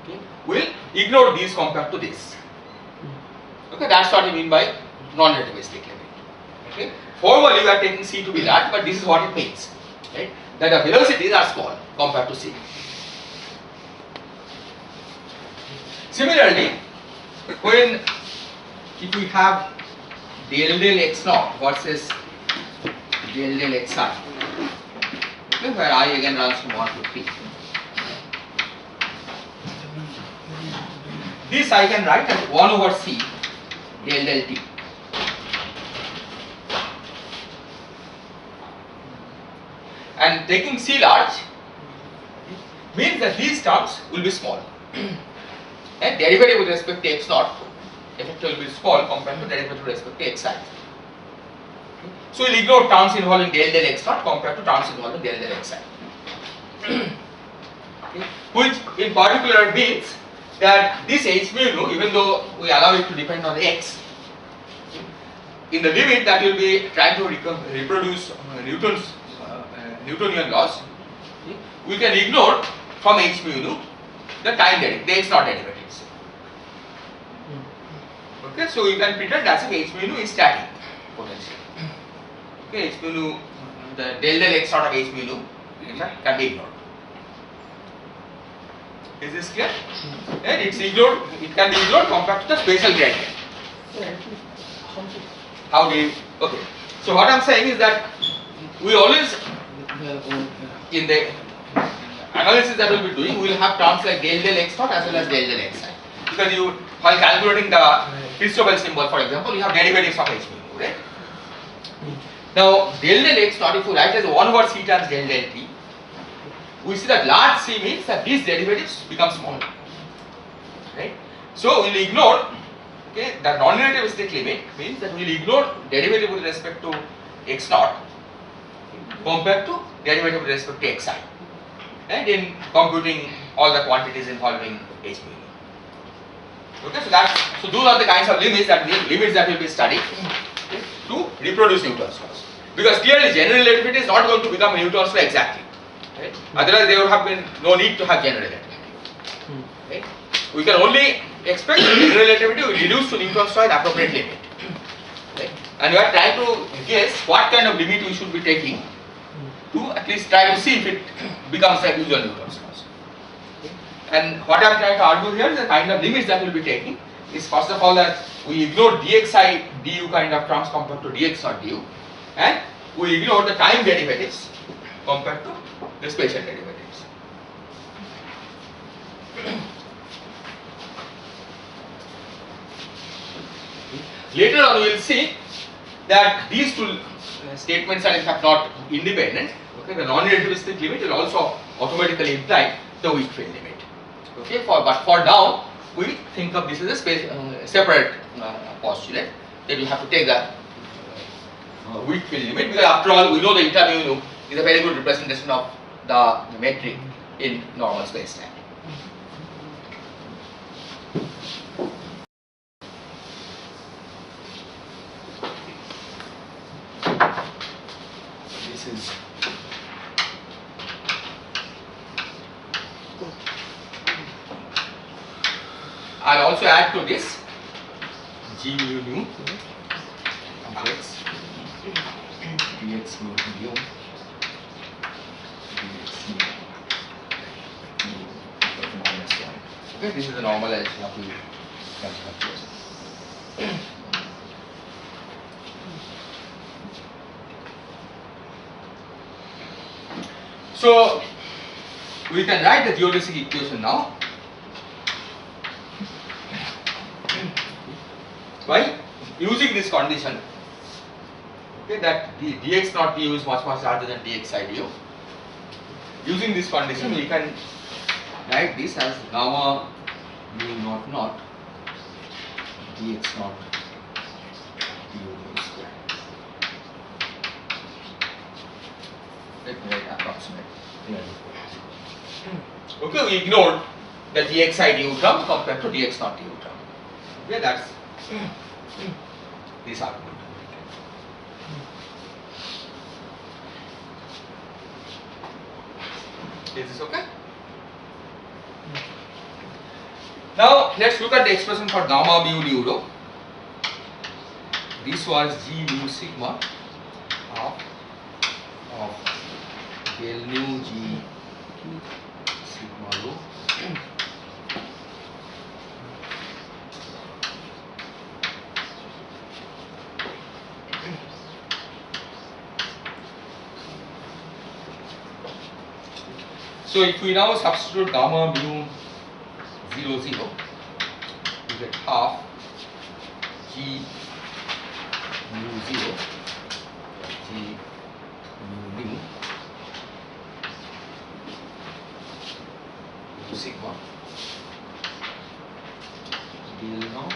okay, we'll ignore these compared to this. Okay, that's what I mean by non-relativistic limit. Okay, formally we are taking c to be large, but this is what it means, right? That the velocities are small compared to c. Similarly, if we have del x naught versus del xi, okay, where I again runs from 1 to 3. This I can write as 1 over c del t. And taking c large means that these terms will be small. And derivative with respect to x naught effectively will be small compared to derivative with respect to xi. So we'll ignore terms involving del del x naught compared to terms involving del del xi. Okay. Which in particular means that this h mu nu, even though we allow it to depend on x, in the limit that will be trying to reproduce Newtonian laws, we can ignore from h mu nu the time derivative, the x naught derivatives. Okay, so you can pretend as if h mu nu is static potential. Okay, h mu nu, the del del x naught of h mu nu, in fact, can be ignored. Is this clear? And it's ignored. It can be ignored compared to the spatial gradient. How do you? Okay. So what I'm saying is that we always, in the analysis that we'll be doing, we will have terms like del del x naught as well as del del xi. Because you, while calculating the Christoffel symbol, for example, you have derivatives of h mu nu, right? Now del del x naught, if you write as 1 over c times del del t, we see that large C means that these derivatives become small, right? So we will ignore, okay, the non-relativistic limit means that we will ignore derivative with respect to x naught compared to derivative with respect to xi, and in computing all the quantities involving h mu nu. Okay, so those are the kinds of limits that we will be studying, okay, to reproduce Newton's laws. Because clearly general relativity is not going to become Newton's law exactly. Right? Otherwise, there would have been no need to have general relativity. Right? We can only expect general relativity will reduce to Newton's law in appropriate limit. Right? And we are trying to guess what kind of limit we should be taking to at least try to see if it becomes like usual Newton's laws. And what I am trying to argue here is the kind of limits that we will be taking is first of all that we ignore dxi du kind of terms compared to dx or du, and we ignore the time derivatives compared to the spatial derivatives. Later on we will see that these two statements are in fact not independent. Okay, the non-relativistic limit will also automatically imply the weak field limit. Okay, but for now we think of this as a separate postulate that we have to take the weak field limit, because after all we know the eta mu nu is a very good representation of the metric in normal space time. This is I'll also add to this g mu nu x dx mu nu okay, this is the normalization of the calculus. So we can write the geodesic equation now by using this condition, okay, that the dx naught du is much larger than dxi du. Using this condition, we can write this as gamma mu naught naught dx naught du square. Let me write approximate. Okay, we ignored the dxi du term compared to dx naught du term. Okay, that's this argument. Is this okay? Now let's look at the expression for gamma mu du rho. This was g mu sigma of del mu g sigma rho So if we now substitute gamma mu 0 0, we get half g mu 0 g mu sigma del naught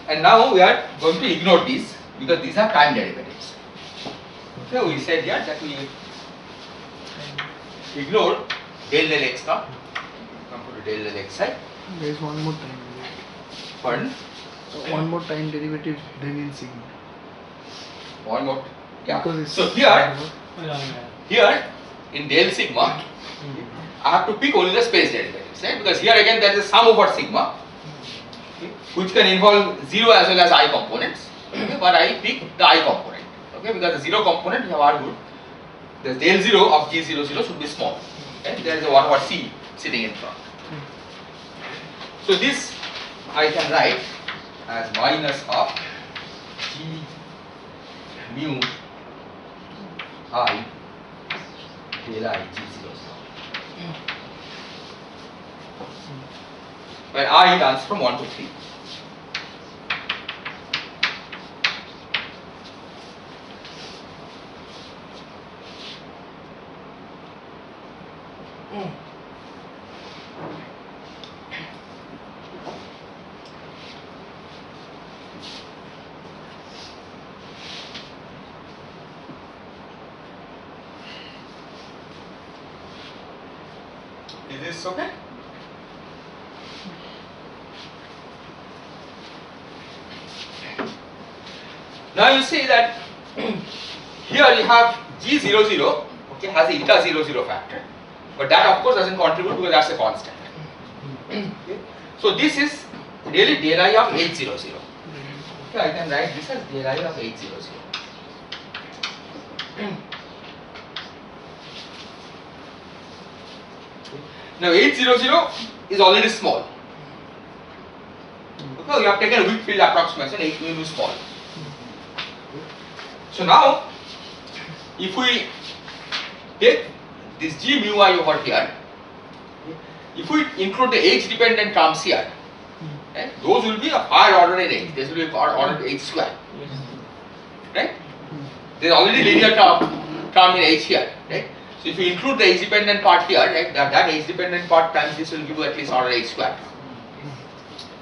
And now we are going to ignore these because these are time derivatives. So we said here that we ignore del x naught, come to del x i. There is one more time. Pardon? One more time derivative then in sigma. One more. Yeah. Because it's So Yeah, here in del sigma, I have to pick only the space derivatives, right? Because here again there is a sum over sigma, okay, which can involve 0 as well as I components. Okay, but I pick the I component. Okay, because the 0 component we have argued the del 0 of G00 should be small. Okay, there is a 1 over C sitting in front. So this I can write as minus half G mu I del I G00. Where I runs from 1 to 3. Is this okay? Now you see that here you have G00, okay, has a eta 00 factor, but that of course doesn't contribute because that's a constant. Okay. So this is really del I of H00. Okay, I can write this as del I of H00. Now H00 is already small. Okay, you have taken a weak field approximation, H mu is small. So now, if we take this G mu I over here, if we include the H dependent terms here, right, those will be of higher order in H. This will be order H square. Right? There is already linear term in H here. Right? So if you include the H dependent part here, right, that H dependent part times this will give you at least order H square.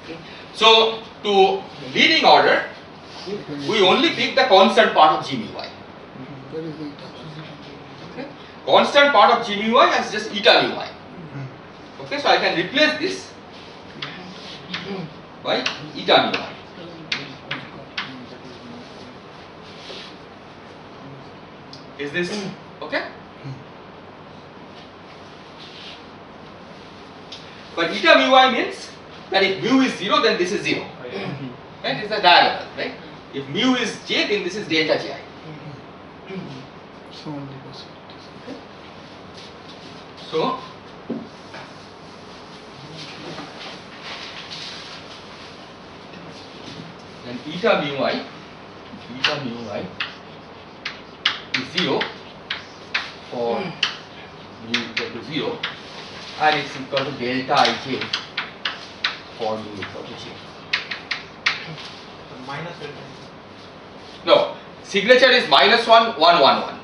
Okay. So to leading order, we only pick the constant part of G mu I. Okay. Constant part of G mu I as just eta mu I. Okay, so I can replace this by eta mu I. Is this okay? But eta mu I means that if mu is 0, then this is 0. Right? It's a diagonal, right? If mu is j, then this is delta ji. So only possibilities. Okay. So then eta mu I is 0 for mu equal to 0, and it's equal to delta ij for mu equal to j. Minus delta. No, signature is -1, 1, 1, 1.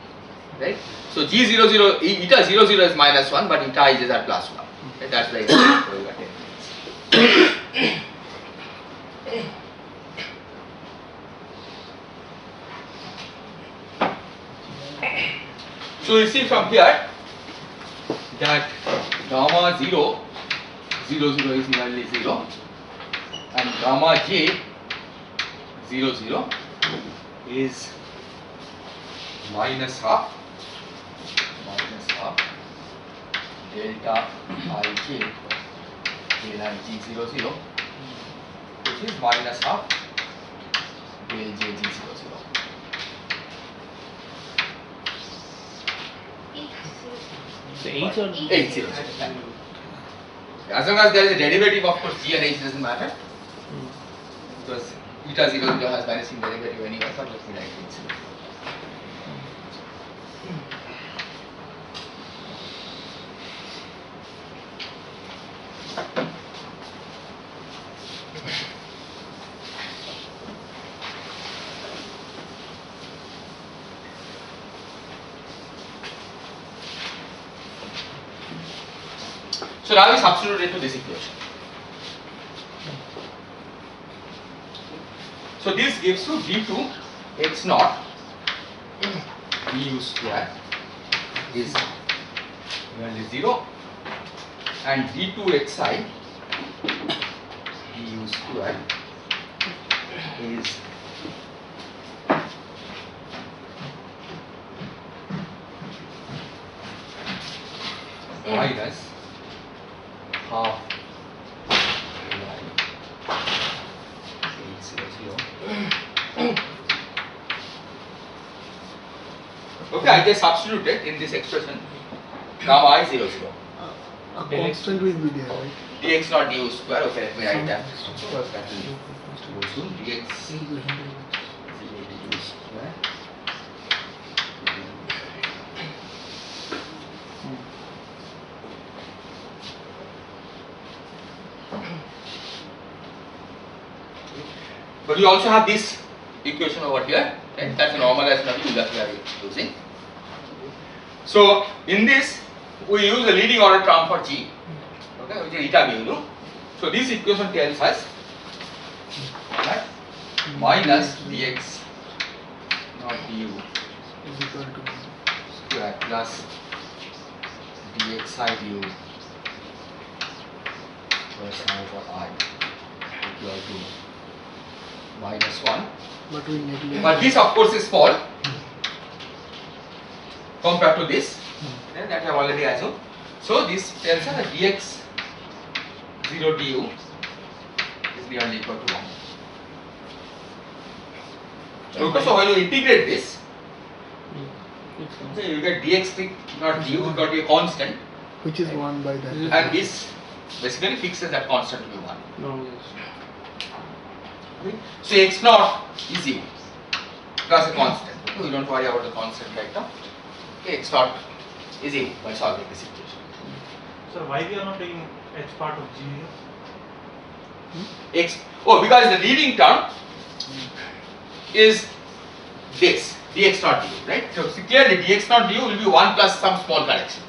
Right? So G00, eta 00 is -1, but eta ij is at +1. Right? That's the So you see from here that gamma 0, 0, 0 is nearly 0, and gamma j 0, 0 is minus half delta ij del ig 0, 0, which is minus half del j g 0, 0. So H or H 0, 0. As long as there is a derivative, of course, g and h doesn't matter, because eta 0, 0 has vanishing derivative anyway, but let me write it. So now we substitute into this equation. So this gives you d2 x naught du square is equal to 0 and d2 xi du square is minus half okay, I just substituted in this expression gamma I 0 0. A constant will be there, right? Dx not du square. Okay, let me write that. First, that will go to dx 0 du square. But we also have this equation over here, right? That's a normalized value that we are using. So in this, we use the leading order term for G, okay, which is eta mu. So this equation tells us that minus dx not du Is equal to square plus dxi du plus over I equal to minus 1. but we neglect. But this of course is small compared to this, that I have already assumed. So this tells us that dx 0 du is beyond equal to 1. Okay, so when you integrate this, so you get dx not du, you got a constant, Which is 1 by that. and this basically fixes that constant to be 1. No. Okay. So x naught is u plus a constant. Okay, we don't worry about the constant right now. Okay, x naught is u by solving this equation. Sir, why we are not taking h part of G here? Because the leading term is this dx naught du, right? So clearly dx naught du will be 1 plus some small correction.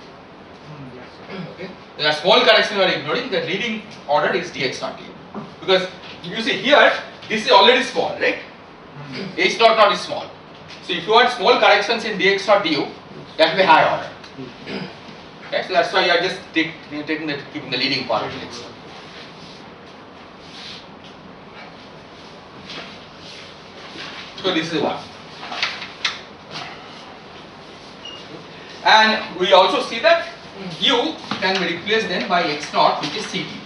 Yes, sir. Okay, there are small correction you are ignoring. The leading order is dx naught du, because you see here this is already small, right? H naught naught is small. So if you want small corrections in dx naught du, that will be high order. Okay, so that's why you are just keeping the leading part of x. So this is one. And we also see that u can be replaced then by x naught, which is ct.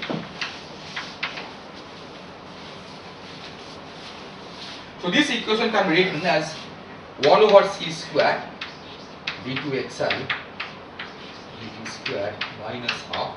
So this equation can be written as 1 over c square d2 xi dt square minus half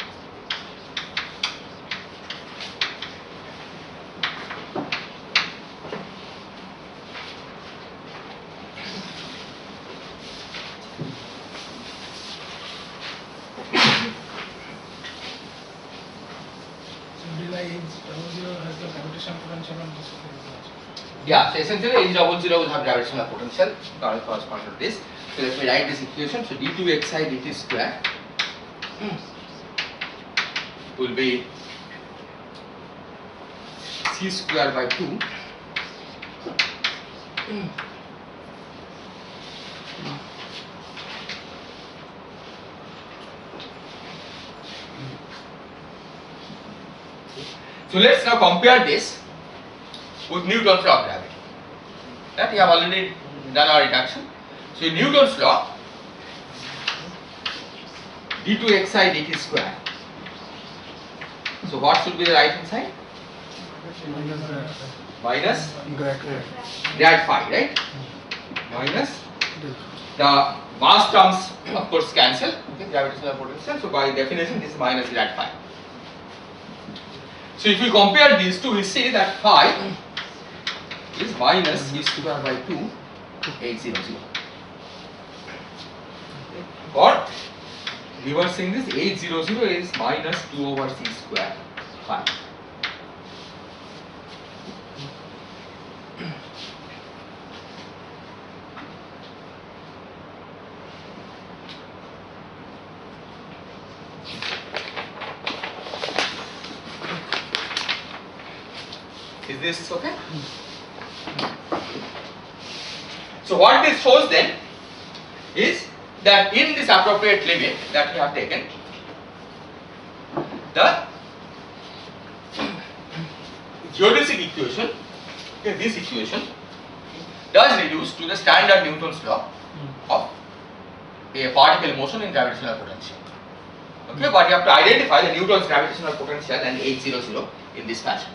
So delta H00 has the gravitational potential on this field. Yeah, so essentially H00 will have gravitational potential corresponding to this. So let me write this equation. So d2 xi dt square will be c square by 2 So let's now compare this with Newton's law of gravity. That we have already done our reduction. So in Newton's law, d2 xi dt square. So what should be the right hand side? Minus Grad grad phi, right? Minus the mass terms of course cancel, okay, gravitational potential. So by definition this is minus grad phi. So if we compare these two, we see that phi is minus c square by 2 800. Or reversing this 800 is minus 2 over c square phi. Is this okay? So what this shows then is that in this appropriate limit that we have taken, the geodesic equation, okay, this equation does reduce to the standard Newton's law of a particle motion in gravitational potential. Okay, but you have to identify the Newton's gravitational potential and H00 in this fashion.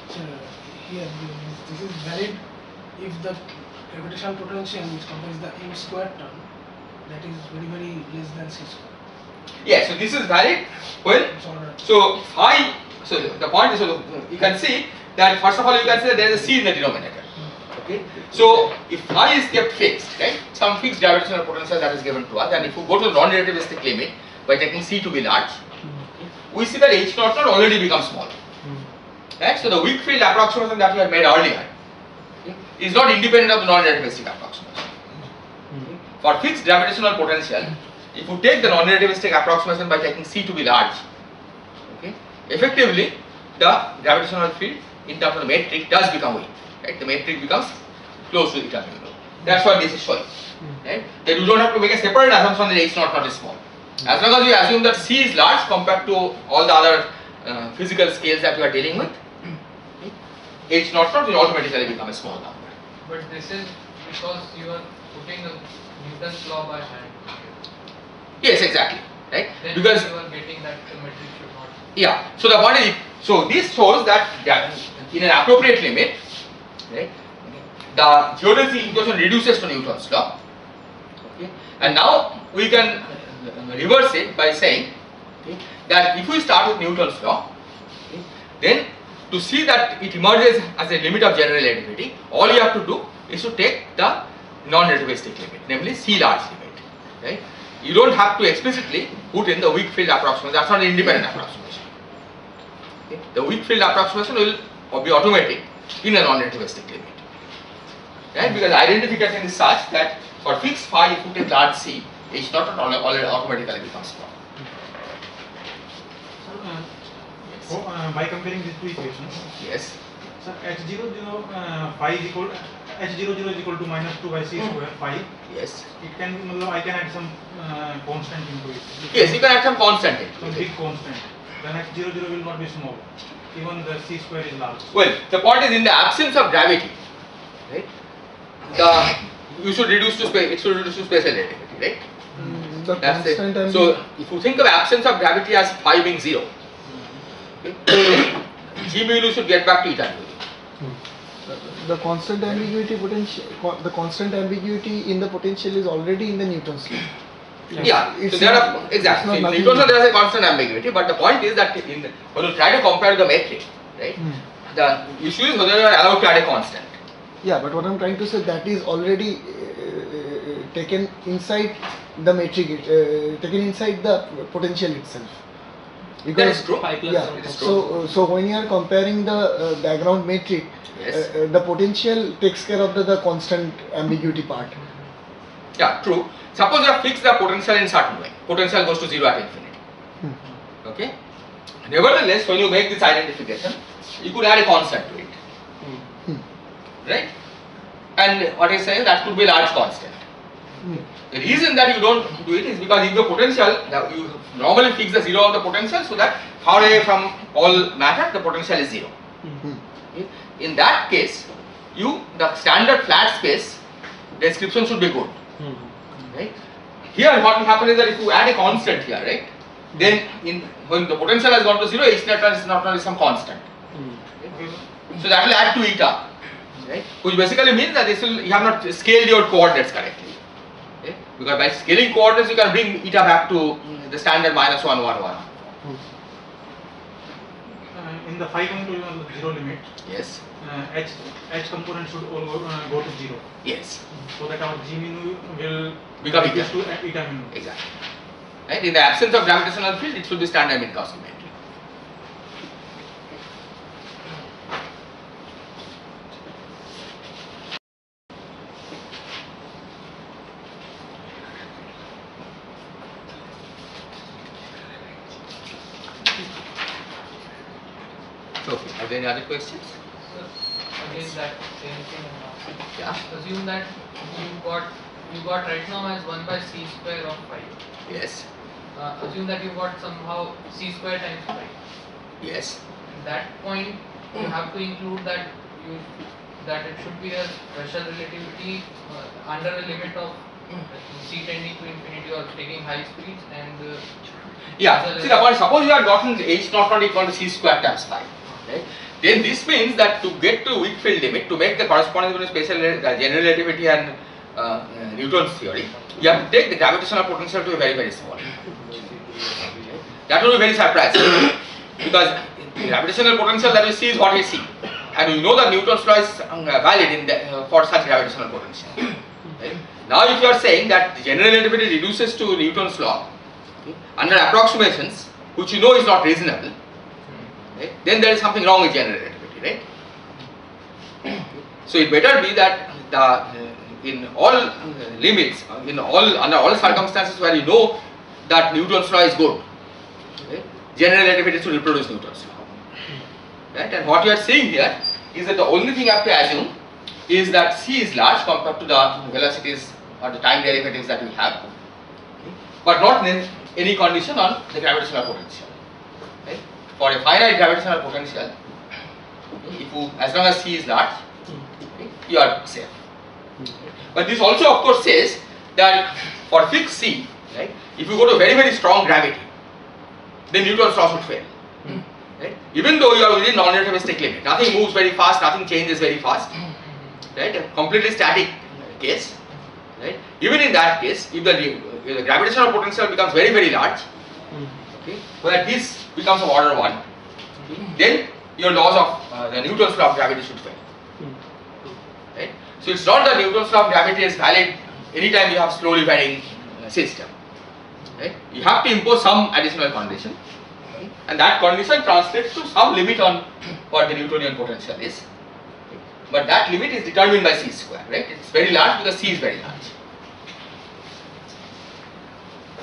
So here this is valid if the gravitational potential which composes the m square term, that is very less than c square. Yeah, so this is valid when, so phi, so the point is, so you can see that first of all you can see that there is a c in the denominator. Okay, so if phi is kept fixed, right, some fixed gravitational potential that is given to us, and if we go to the non-relativistic limit by taking c to be large, we see that h naught already becomes small. Right, so the weak field approximation that we had made earlier, okay, is not independent of the non-relativistic approximation. Okay. For fixed gravitational potential, if you take the non-relativistic approximation by taking c to be large, okay, effectively the gravitational field in terms of the metric does become weak. Right? The metric becomes close to eta mu. That's what this is showing. Right? That you don't have to make a separate assumption that h naught is small. As long as you assume that c is large compared to all the other physical scales that you are dealing with, h naught will automatically become a small number. But this is because you are putting a Newton's law by hand. Yes, exactly. Right? Then Because you are getting that the metric should not. yeah. So the point is, so this shows that in an appropriate limit, right, the geodesic equation reduces to Newton's law. Okay, and now we can reverse it by saying, okay, that if we start with Newton's law, okay, then to see that it emerges as a limit of general relativity, all you have to do is to take the non-relativistic limit, namely C large limit. Right? You don't have to explicitly put in the weak field approximation. That's not an independent approximation. Okay? The weak field approximation will be automatic in a non-relativistic limit. Right? Because identification is such that for fixed phi, if you take large C, h naught already automatically becomes small. By comparing these two equations, Yes. so phi is equal, h00 is equal to minus 2 by c square phi. Yes. It can, I can add some constant into it. Yes, you can add some constant Some into it. big constant. Then h00 will not be small. Even the c square is large. Well, the point is in the absence of gravity, right? You should reduce to space. It should reduce to spatial relativity, right? The That's it. constant So if you think of absence of gravity as phi being 0, okay, g mu should get back to eta mu. the constant ambiguity potential, the constant ambiguity in the potential is already in the Newton's law. Yeah, so It's there not- are exactly. it's not So in nothing Newton's law new. there is a constant ambiguity, but the point is that when you try to compare the metric, right? The issue is whether you are allowed to add a constant. Yeah, but what I'm trying to say, that is already taken inside the metric, taken inside the potential itself. That is true. Phi plus Yeah. some It is So when you are comparing the background metric, Yes. the potential takes care of the constant ambiguity part. Yeah, true. Suppose you have fixed the potential in certain way. Potential goes to 0 at infinity. Okay. Nevertheless, when you make this identification, you could add a constant to it. Right? And what is saying that could be a large constant. The reason that you don't do it is because if the potential, you normally fix the 0 of the potential so that far away from all matter, the potential is 0. Okay? In that case, the standard flat space description should be good. Right? Here what will happen is that if you add a constant here, right, then when the potential has gone to 0, h net is not only some constant. Okay. So that will add to eta, right? Which basically means that you have not scaled your coordinates correctly. Okay? Because by scaling coordinates you can bring eta back to the standard -1, 1, 1. In the phi going to 0 limit, Yes. h component should all go to 0. Yes. So that our g mu will Become reduce eta. to eta mu. Exactly. Right? In the absence of gravitational field, it should be standard Minkowski metric. Okay. Are there any other questions? So, against that same thing. Yeah. Assume that you got right now as 1 by c square of 5. Yes. Assume that you got somehow c square times 5. Yes. At that point, you have to include that it should be a special relativity under a limit of c tending to infinity or taking high speeds and Yeah. See the point. Suppose you have gotten h not equal to c square times 5. Right? Then this means that to get to weak field limit, to make the correspondence between special general relativity and Newton's theory, you have to take the gravitational potential to be very, very small. That will be very surprising because the gravitational potential that we see is what we see, and we know that Newton's law is valid in for such gravitational potential. Right? Now, if you are saying that the general relativity reduces to Newton's law under approximations, which you know is not reasonable, right, then there is something wrong with general relativity, right? So it better be that in all limits, under all circumstances where you know that Newton's law is good, right, general relativity should reproduce Newton's law, right? And what you are seeing here is that the only thing you have to assume is that c is large compared to the velocities or the time derivatives that we have, but not any condition on the gravitational potential. Right? For a finite gravitational potential, if you, as long as c is large, you are safe. But this also, of course, says that for fixed c, right, if you go to very, very strong gravity, then Newton's law should fail. Right? Even though you are within non-relativistic limit, nothing moves very fast, nothing changes very fast, right? A completely static case, right? Even in that case, if the gravitational potential becomes very, very large, okay, so that this becomes of order 1, then your laws of the Newton's law of gravity should fail. Right? So it's not that Newton's law of gravity is valid anytime you have slowly varying system. Right? You have to impose some additional condition, and that condition translates to some limit on what the Newtonian potential is. But that limit is determined by c square, right? It's very large because c is very large.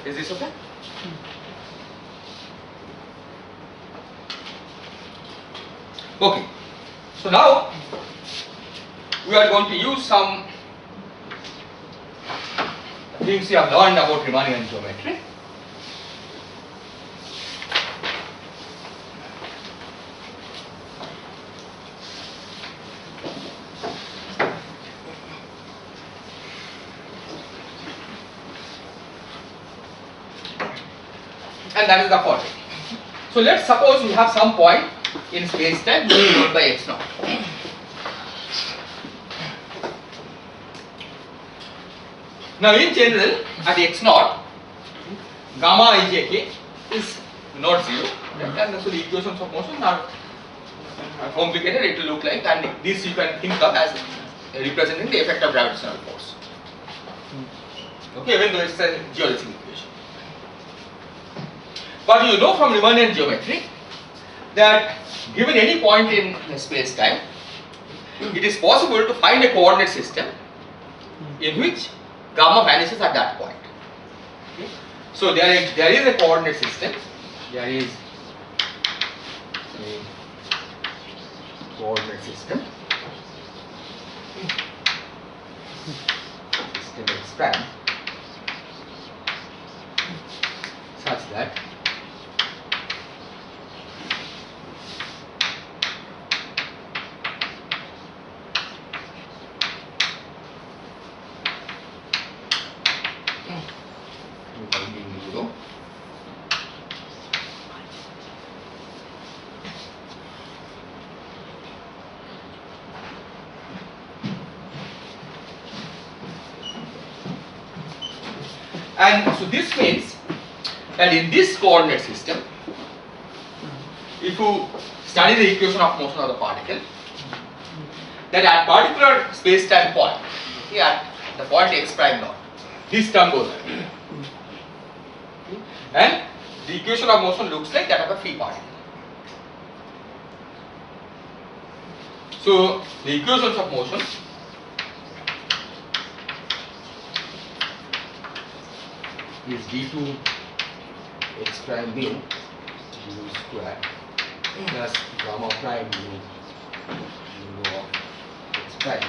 Is this okay? Okay. So now we are going to use some things we have learned about Riemannian geometry. And that is the point. So let's suppose we have some point in space time denoted by x naught. Now in general, at x naught, gamma ijk is not 0, right? And so the equations of motion are complicated. It will look like, and this you can think of as representing the effect of gravitational force. Okay, even though it's a geodesic equation. But you know from Riemannian geometry that given any point in space time, it is possible to find a coordinate system in which gamma vanishes at that point. Okay. So there is a coordinate system. There is a coordinate system. System X prime such that and so this means that in this coordinate system, if you study the equation of motion of the particle, that at particular space-time point, okay, at the point x prime naught, this term goes away. And the equation of motion looks like that of a free particle. So the equations of motion is d2 x prime mu du square plus gamma prime mu of Right.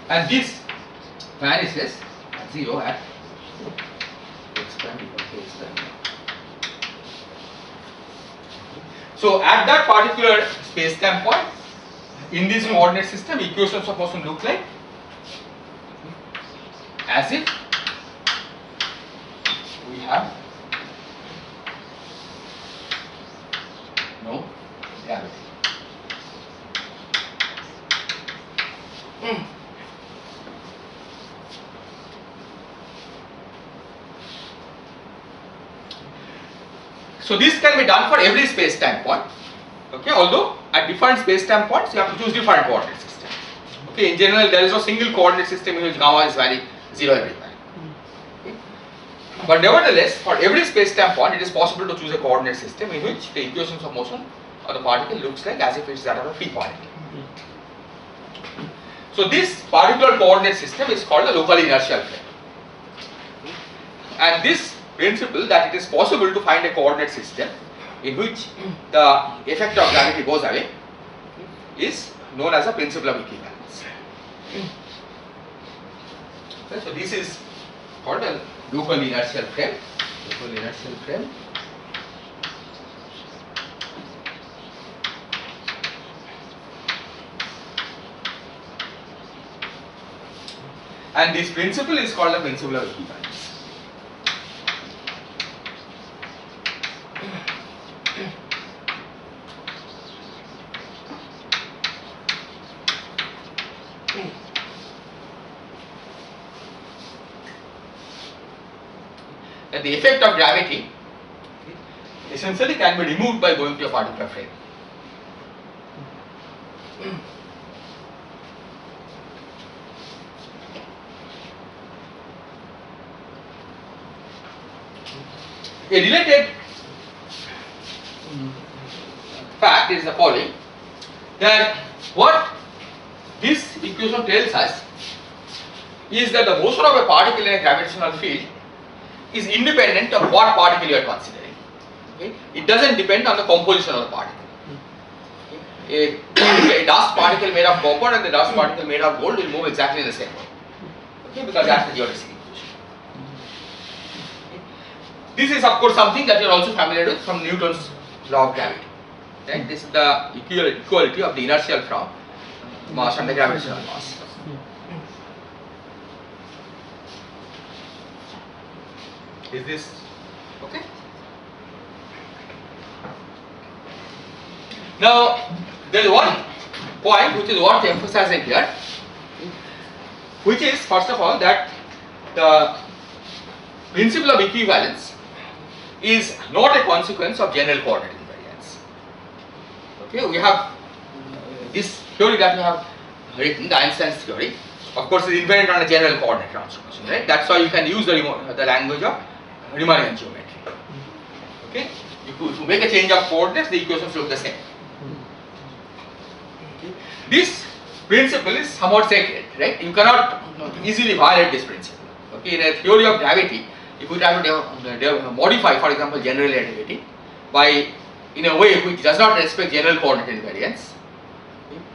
And this vanishes at 0 at x prime equal to x prime. So at that particular space-time point, in this coordinate system, equations of motion look like as if we have no gravity. So this can be done for every space-time point. Okay, although at different space-time points you have to choose different coordinate system. Okay, in general there is no single coordinate system in which gamma is value 0 everywhere. Okay. But nevertheless, for every space-time point it is possible to choose a coordinate system in which the equations of motion of the particle looks like as if it is that of a free particle. So this particular coordinate system is called the local inertial frame. And this principle that it is possible to find a coordinate system in which the effect of gravity goes away is known as the principle of equivalence. Okay, so this is called a local inertial frame. Local inertial frame. And this principle is called the principle of equivalence. That the effect of gravity essentially can be removed by going to a particular frame. A related fact is the following, that what this equation tells us is that the motion of a particle in a gravitational field is independent of what particle you are considering. Okay? It doesn't depend on the composition of the particle. Okay? A dust particle made of copper and the dust particle made of gold will move exactly the same way. Okay? Because that's the geodesic equation. This is of course something that you are also familiar with from Newton's law of gravity. Right? This is the equality of the inertial from mass and the gravitational mass. Is this okay? Now there is one point which is worth emphasizing here, which is first of all that the principle of equivalence is not a consequence of general coordinate invariance. Okay, we have this theory that we have written, the Einstein's theory, of course is invariant on a general coordinate transformation, right? That's why you can use the language of Riemannian geometry. Okay, if you make a change of coordinates, the equations look the same. Okay. This principle is somewhat sacred, right? You cannot easily violate this principle. Okay, in a theory of gravity, if we try to modify, for example, general relativity by in a way which does not respect general coordinate invariance,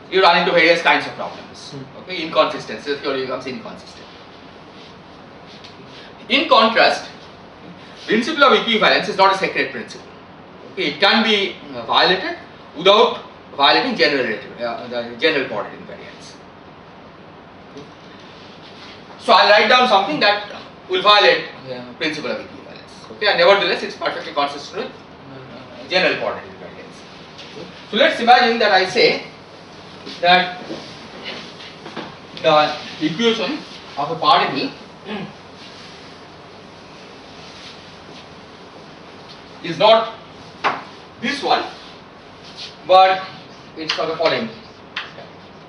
you run into various kinds of problems. Okay, inconsistency, the theory becomes inconsistent. In contrast, principle of equivalence is not a sacred principle. Okay, it can be violated without violating general relativity, the general coordinate invariance. Okay. So I'll write down something that will violate principle of equivalence. Okay, and nevertheless it's perfectly consistent with general coordinate invariance. Okay. So let's imagine that I say that the equation of a particle is not this one, but it's for the following: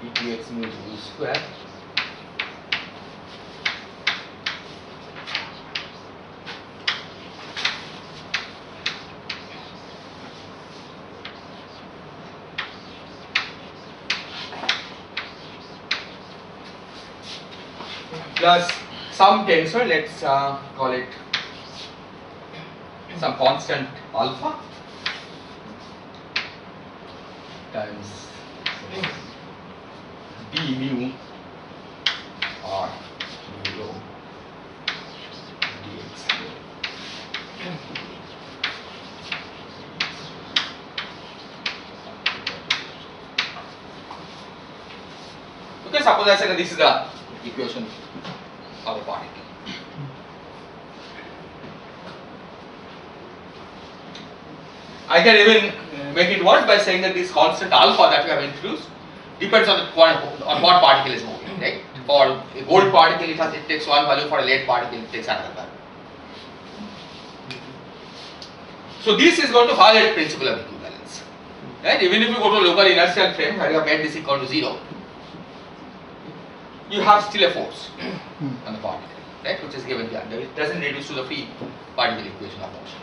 dx mu u square plus some tensor, let's call it some constant alpha times d mu r mu rho dx. Okay, suppose I say that this is the equation of a particle. I can even make it worse by saying that this constant alpha that we have introduced depends on on what particle is moving, right? For a gold particle, it takes one value. For a lead particle, it takes another value. So this is going to violate principle of equivalence, right? Even if you go to a local inertial frame where you have made this equal to 0, you have still a force on the particle, right? Which is given here. It doesn't reduce to the free particle equation of motion.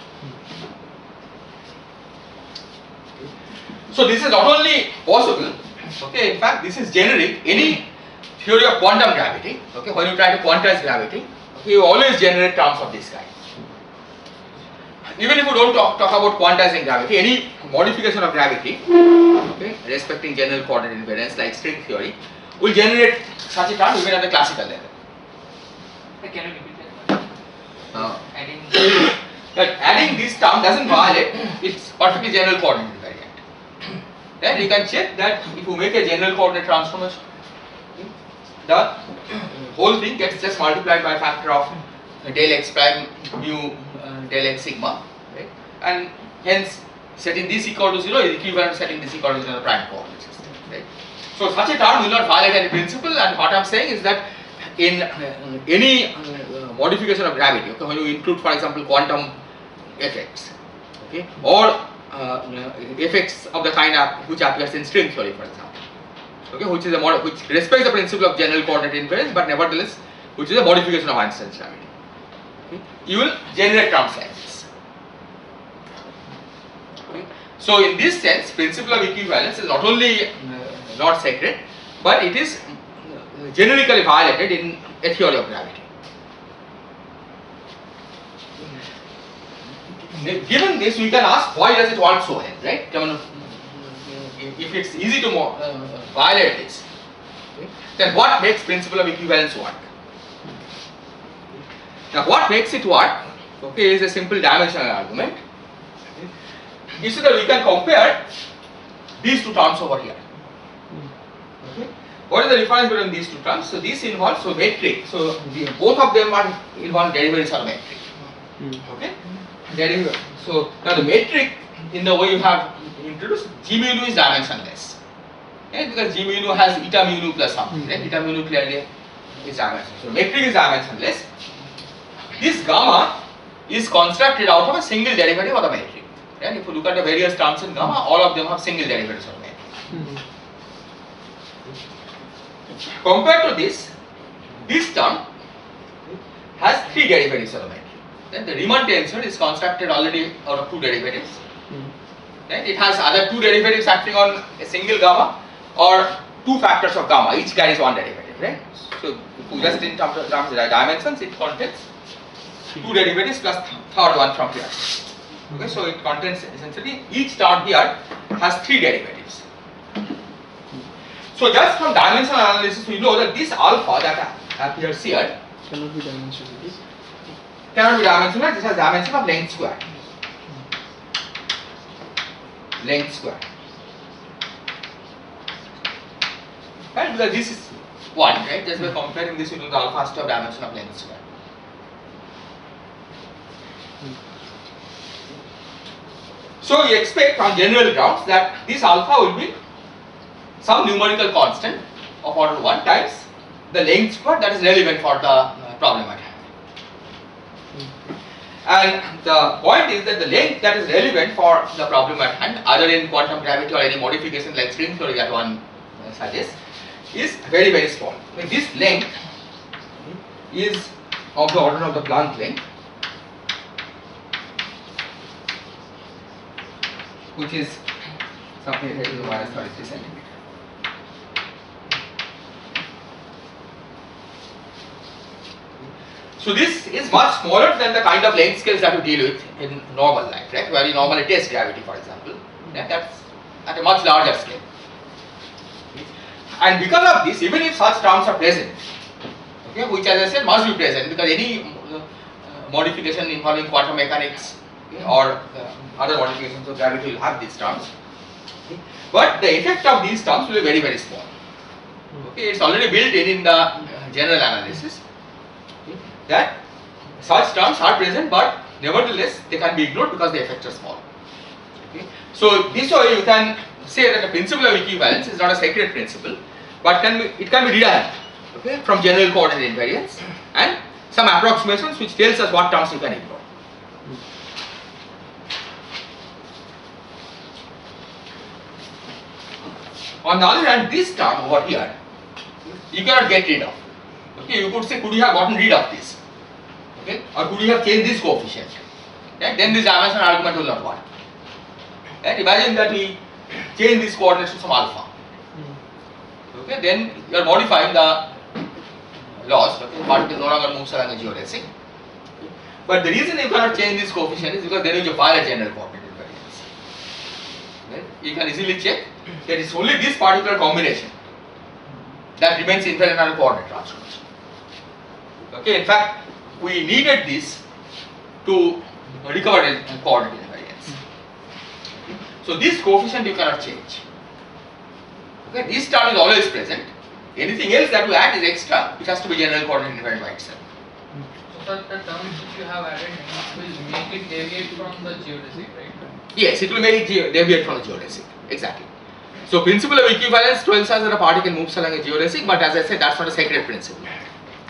So this is not only possible, okay, in fact this is generic. Any theory of quantum gravity, okay, when you try to quantize gravity, okay, you always generate terms of this kind. Even if you don't talk about quantizing gravity, any modification of gravity, okay, respecting general coordinate invariance like string theory, will generate such a term even at the classical level. Can you repeat that? Adding. That adding this term doesn't violate its perfectly general coordinate invariant. Then you can check that if you make a general coordinate transformation, the whole thing gets just multiplied by a factor of del x prime mu del x sigma, right? And hence setting this equal to 0 is equivalent to setting this equal to 0 in the prime coordinate system, right? So such a term will not violate any principle, and what I am saying is that in any modification of gravity, okay, when you include, for example, quantum effects, okay, or effects of the kind of which appears in string theory, for example, okay, which is a which respects the principle of general coordinate invariance, but nevertheless, which is a modification of Einstein's gravity. Okay, you will generate terms like this. Okay. So in this sense, principle of equivalence is not only not sacred, but it is generically violated in a theory of gravity. Given this, we can ask why does it work so well, right? If it's easy to violate this, okay, then what makes principle of equivalence work? Now, what makes it work, okay, is a simple dimensional argument. You see that we can compare these two terms over here. Okay. What is the difference between these two terms? So this involves metric. So both of them are involve derivatives of metric. Okay. So now the metric, in the way you have introduced, G mu nu is dimensionless. Okay, because G mu nu has eta mu nu plus something. Right? Eta mu nu clearly is dimensionless. So metric is dimensionless. This gamma is constructed out of a single derivative of the metric. Right? If you look at the various terms in gamma, all of them have single derivatives of the metric. Compared to this term has three derivatives of the metric. Then the Riemann tensor is constructed already out of two derivatives. Right? It has other two derivatives acting on a single gamma or two factors of gamma. Each carries one derivative. Right? So just in terms of dimensions, it contains two derivatives plus third one from here. Okay, so it contains essentially each term here has three derivatives. So just from dimensional analysis, we know that this alpha that appears here cannot be dimensional. Cannot be dimensional. This has dimension of length square. Length square. Right? Because this is 1, right? Just by comparing this, you know the alpha has to have dimension of length square. So you expect on general grounds that this alpha will be some numerical constant of order 1 times the length square that is relevant for the problem at hand. And the point is that the length that is relevant for the problem at hand, other in quantum gravity or any modification like string theory that one suggests, is very, very small. I mean, this length is of the order of the Planck length, which is something related to minus 33 centimeter. So this is much smaller than the kind of length scales that you deal with in normal life, right? Where you normally test gravity, for example. Yeah, that's at a much larger scale. And because of this, even if such terms are present, okay, which as I said must be present because any modification involving quantum mechanics, okay, or other modifications of gravity will have these terms. Okay. But the effect of these terms will be very, very small. Okay, it's already built in the general analysis, okay, that such terms are present, but nevertheless they can be ignored because the effects are small. Okay. So this way you can say that the principle of equivalence is not a sacred principle, but it can be derived, okay, from general coordinate invariance and some approximations which tells us what terms you can ignore. On the other hand, this term over here, you cannot get rid of. Okay, you could say, could you have gotten rid of this? Okay, or could you have changed this coefficient? Right? Then this dimension argument will not work. Right? Imagine that we change this coordinate to some alpha. Okay, then you are modifying the laws. Okay, the particle no longer moves along a geodesic. But the reason you cannot change this coefficient is because then you file a general coordinate invariance. Right? You can easily check that it's only this particular combination that remains invariant on a coordinate transformation. Okay, in fact, we needed this to recover a coordinate invariance. So this coefficient you cannot change. Okay, this term is always present. Anything else that we add is extra, which has to be general coordinate invariant by itself. So the terms which you have added will make it deviate from the geodesic, right? Yes, it will make it deviate from the geodesic. Exactly. So principle of equivalence tells us that a particle moves along a geodesic, but as I said, that's not a sacred principle.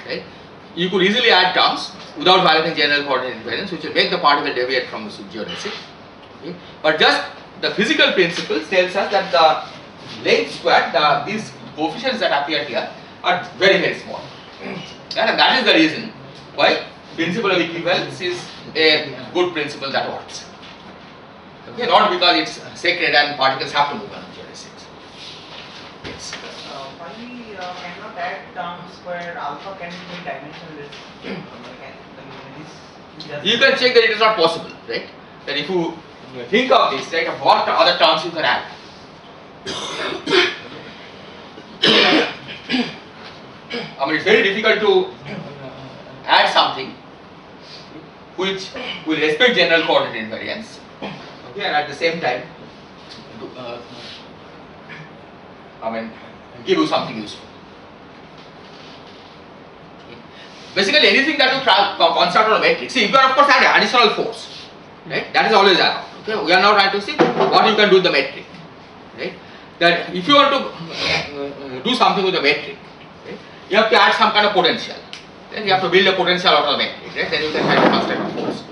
Right? You could easily add terms without violating general coordinate invariance, which will make the particle deviate from the geodesic. Okay? But just the physical principle tells us that the length squared, these coefficients that appear here are very, very small. And that is the reason why principle of equivalence is a good principle that works. Okay, not because it's sacred and particles have to move on geodesics. Yes. Why we cannot add terms where alpha can be dimensionless? You can check that it is not possible, right? That if you think of this, right, of what other terms you can add. I mean, it's very difficult to add something which will respect general coordinate invariance, okay, and at the same time, give you something useful. Okay. Basically, anything that you construct on a metric, see, you can of course add additional force, right? That is always allowed. Okay, we are now trying to see what you can do with the metric, right? That if you want to do something with the metric, right, you have to add some kind of potential. Then you have to build a potential out of the metric, right? Then you can try to construct a force.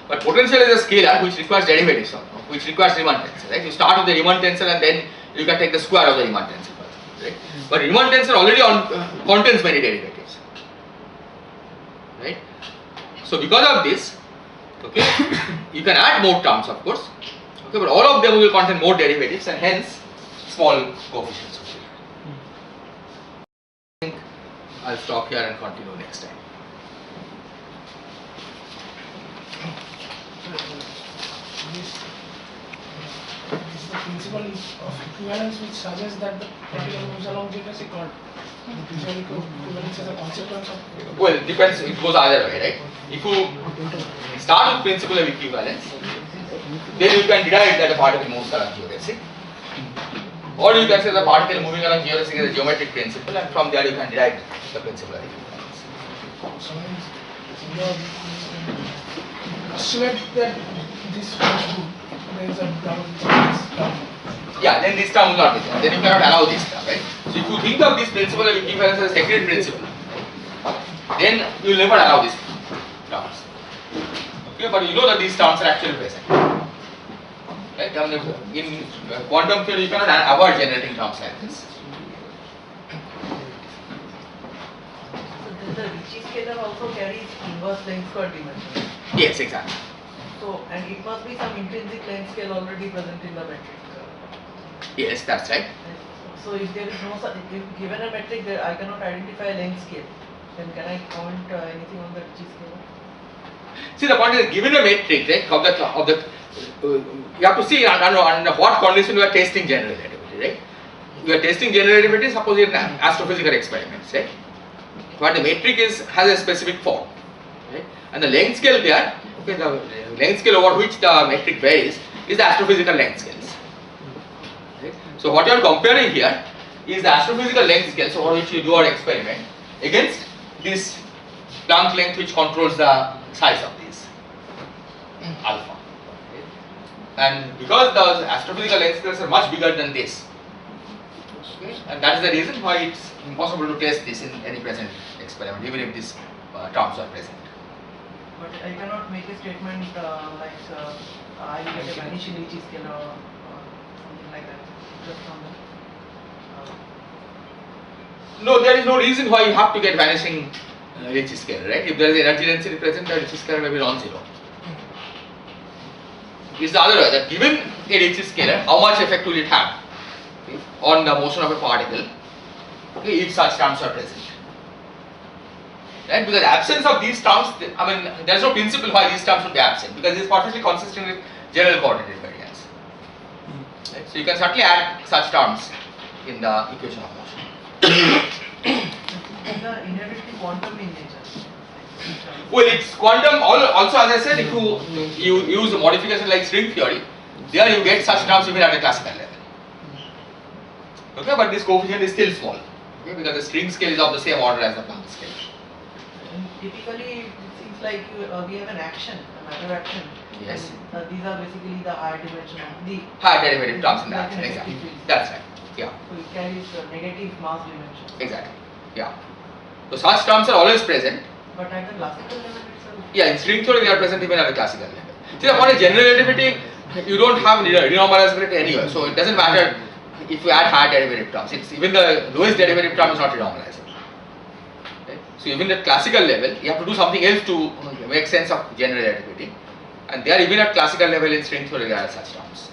But potential is a scalar which requires derivatives, which requires Riemann tensor, right? You start with the Riemann tensor and then you can take the square of the Riemann tensor, right? But Riemann tensor already contains many derivatives, right? So because of this, okay, you can add more terms, of course, okay, but all of them will contain more derivatives and hence small coefficients. I think I'll stop here and continue next time. This is the principle of equivalence which suggests that the particle moves along geodesic, or the principle of equivalence as a consequence of. Well, it depends, it goes either way, right? If you start with principle of equivalence, then you can derive that a particle moves along geodesic. Or you can say the particle moving along geodesic is a geometric principle, and from there you can derive the principle of equivalence. So you assume that this holds good. There is a double term. Yeah, then this term will not be there. Then you cannot allow this term, right? So if you think of this principle of equivalence as a sacred principle, then you will never allow these terms. Okay, but you know that these terms are actually present. Right? In quantum theory, you cannot avoid generating terms like this. So the Ricci scalar also carries inverse length square dimension. Yes, exactly. So, and it must be some intrinsic length scale already present in the metric. Yes, that's right. So if there is no such, if given a metric, there I cannot identify a length scale. Then can I comment anything on the Ricci scalar? See, the point is, given a metric, right, you have to see under what condition you are testing general relativity, right? You are testing general relativity, suppose in astrophysical experiments, right? But the metric has a specific form, right? And the length scale there, okay, the length scale over which the metric varies is the astrophysical length scales. Right? So what you are comparing here is the astrophysical length scales over which you do our experiment against this Planck length which controls the size of this alpha. Okay? And because the astrophysical length scales are much bigger than this, okay, and that is the reason why it's impossible to test this in any present experiment, even if these terms are present. But I cannot make a statement like I will get a vanishing Ricci scalar or something like that just from the. No, there is no reason why you have to get vanishing Ricci scalar, right? If there is energy density present, the Ricci scalar may be non-zero. It's the other way, that given a Ricci scalar, how much effect will it have, okay, on the motion of a particle, okay, if such terms are present. Right? Because absence of these terms, I mean, there is no principle why these terms should be absent, because it is perfectly consistent with general coordinate invariance. Right? So you can certainly add such terms in the equation of motion. These are inherently quantum in nature. Well, it's quantum. Also, as I said, if you use a modification like string theory, there you get such terms even at a classical level. Okay, but this coefficient is still small, okay, because the string scale is of the same order as the Planck scale. And typically, it seems like we have an action, a matter action. Yes. And, these are basically the higher dimension of the. Higher derivative terms in the like action, an exactly. effective field. That's right. Yeah, So it carries negative mass dimension. exactly. Yeah. So such terms are always present. But at the classical level itself. Yeah, in string theory they are present even at the classical level. See, for a general relativity, you don't have renormalizability anywhere, so it doesn't matter if you add higher derivative terms. It's even the lowest derivative term is not renormalizable. Okay? So even at classical level, you have to do something else to make sense of general relativity, and there even at classical level in string theory there are such terms.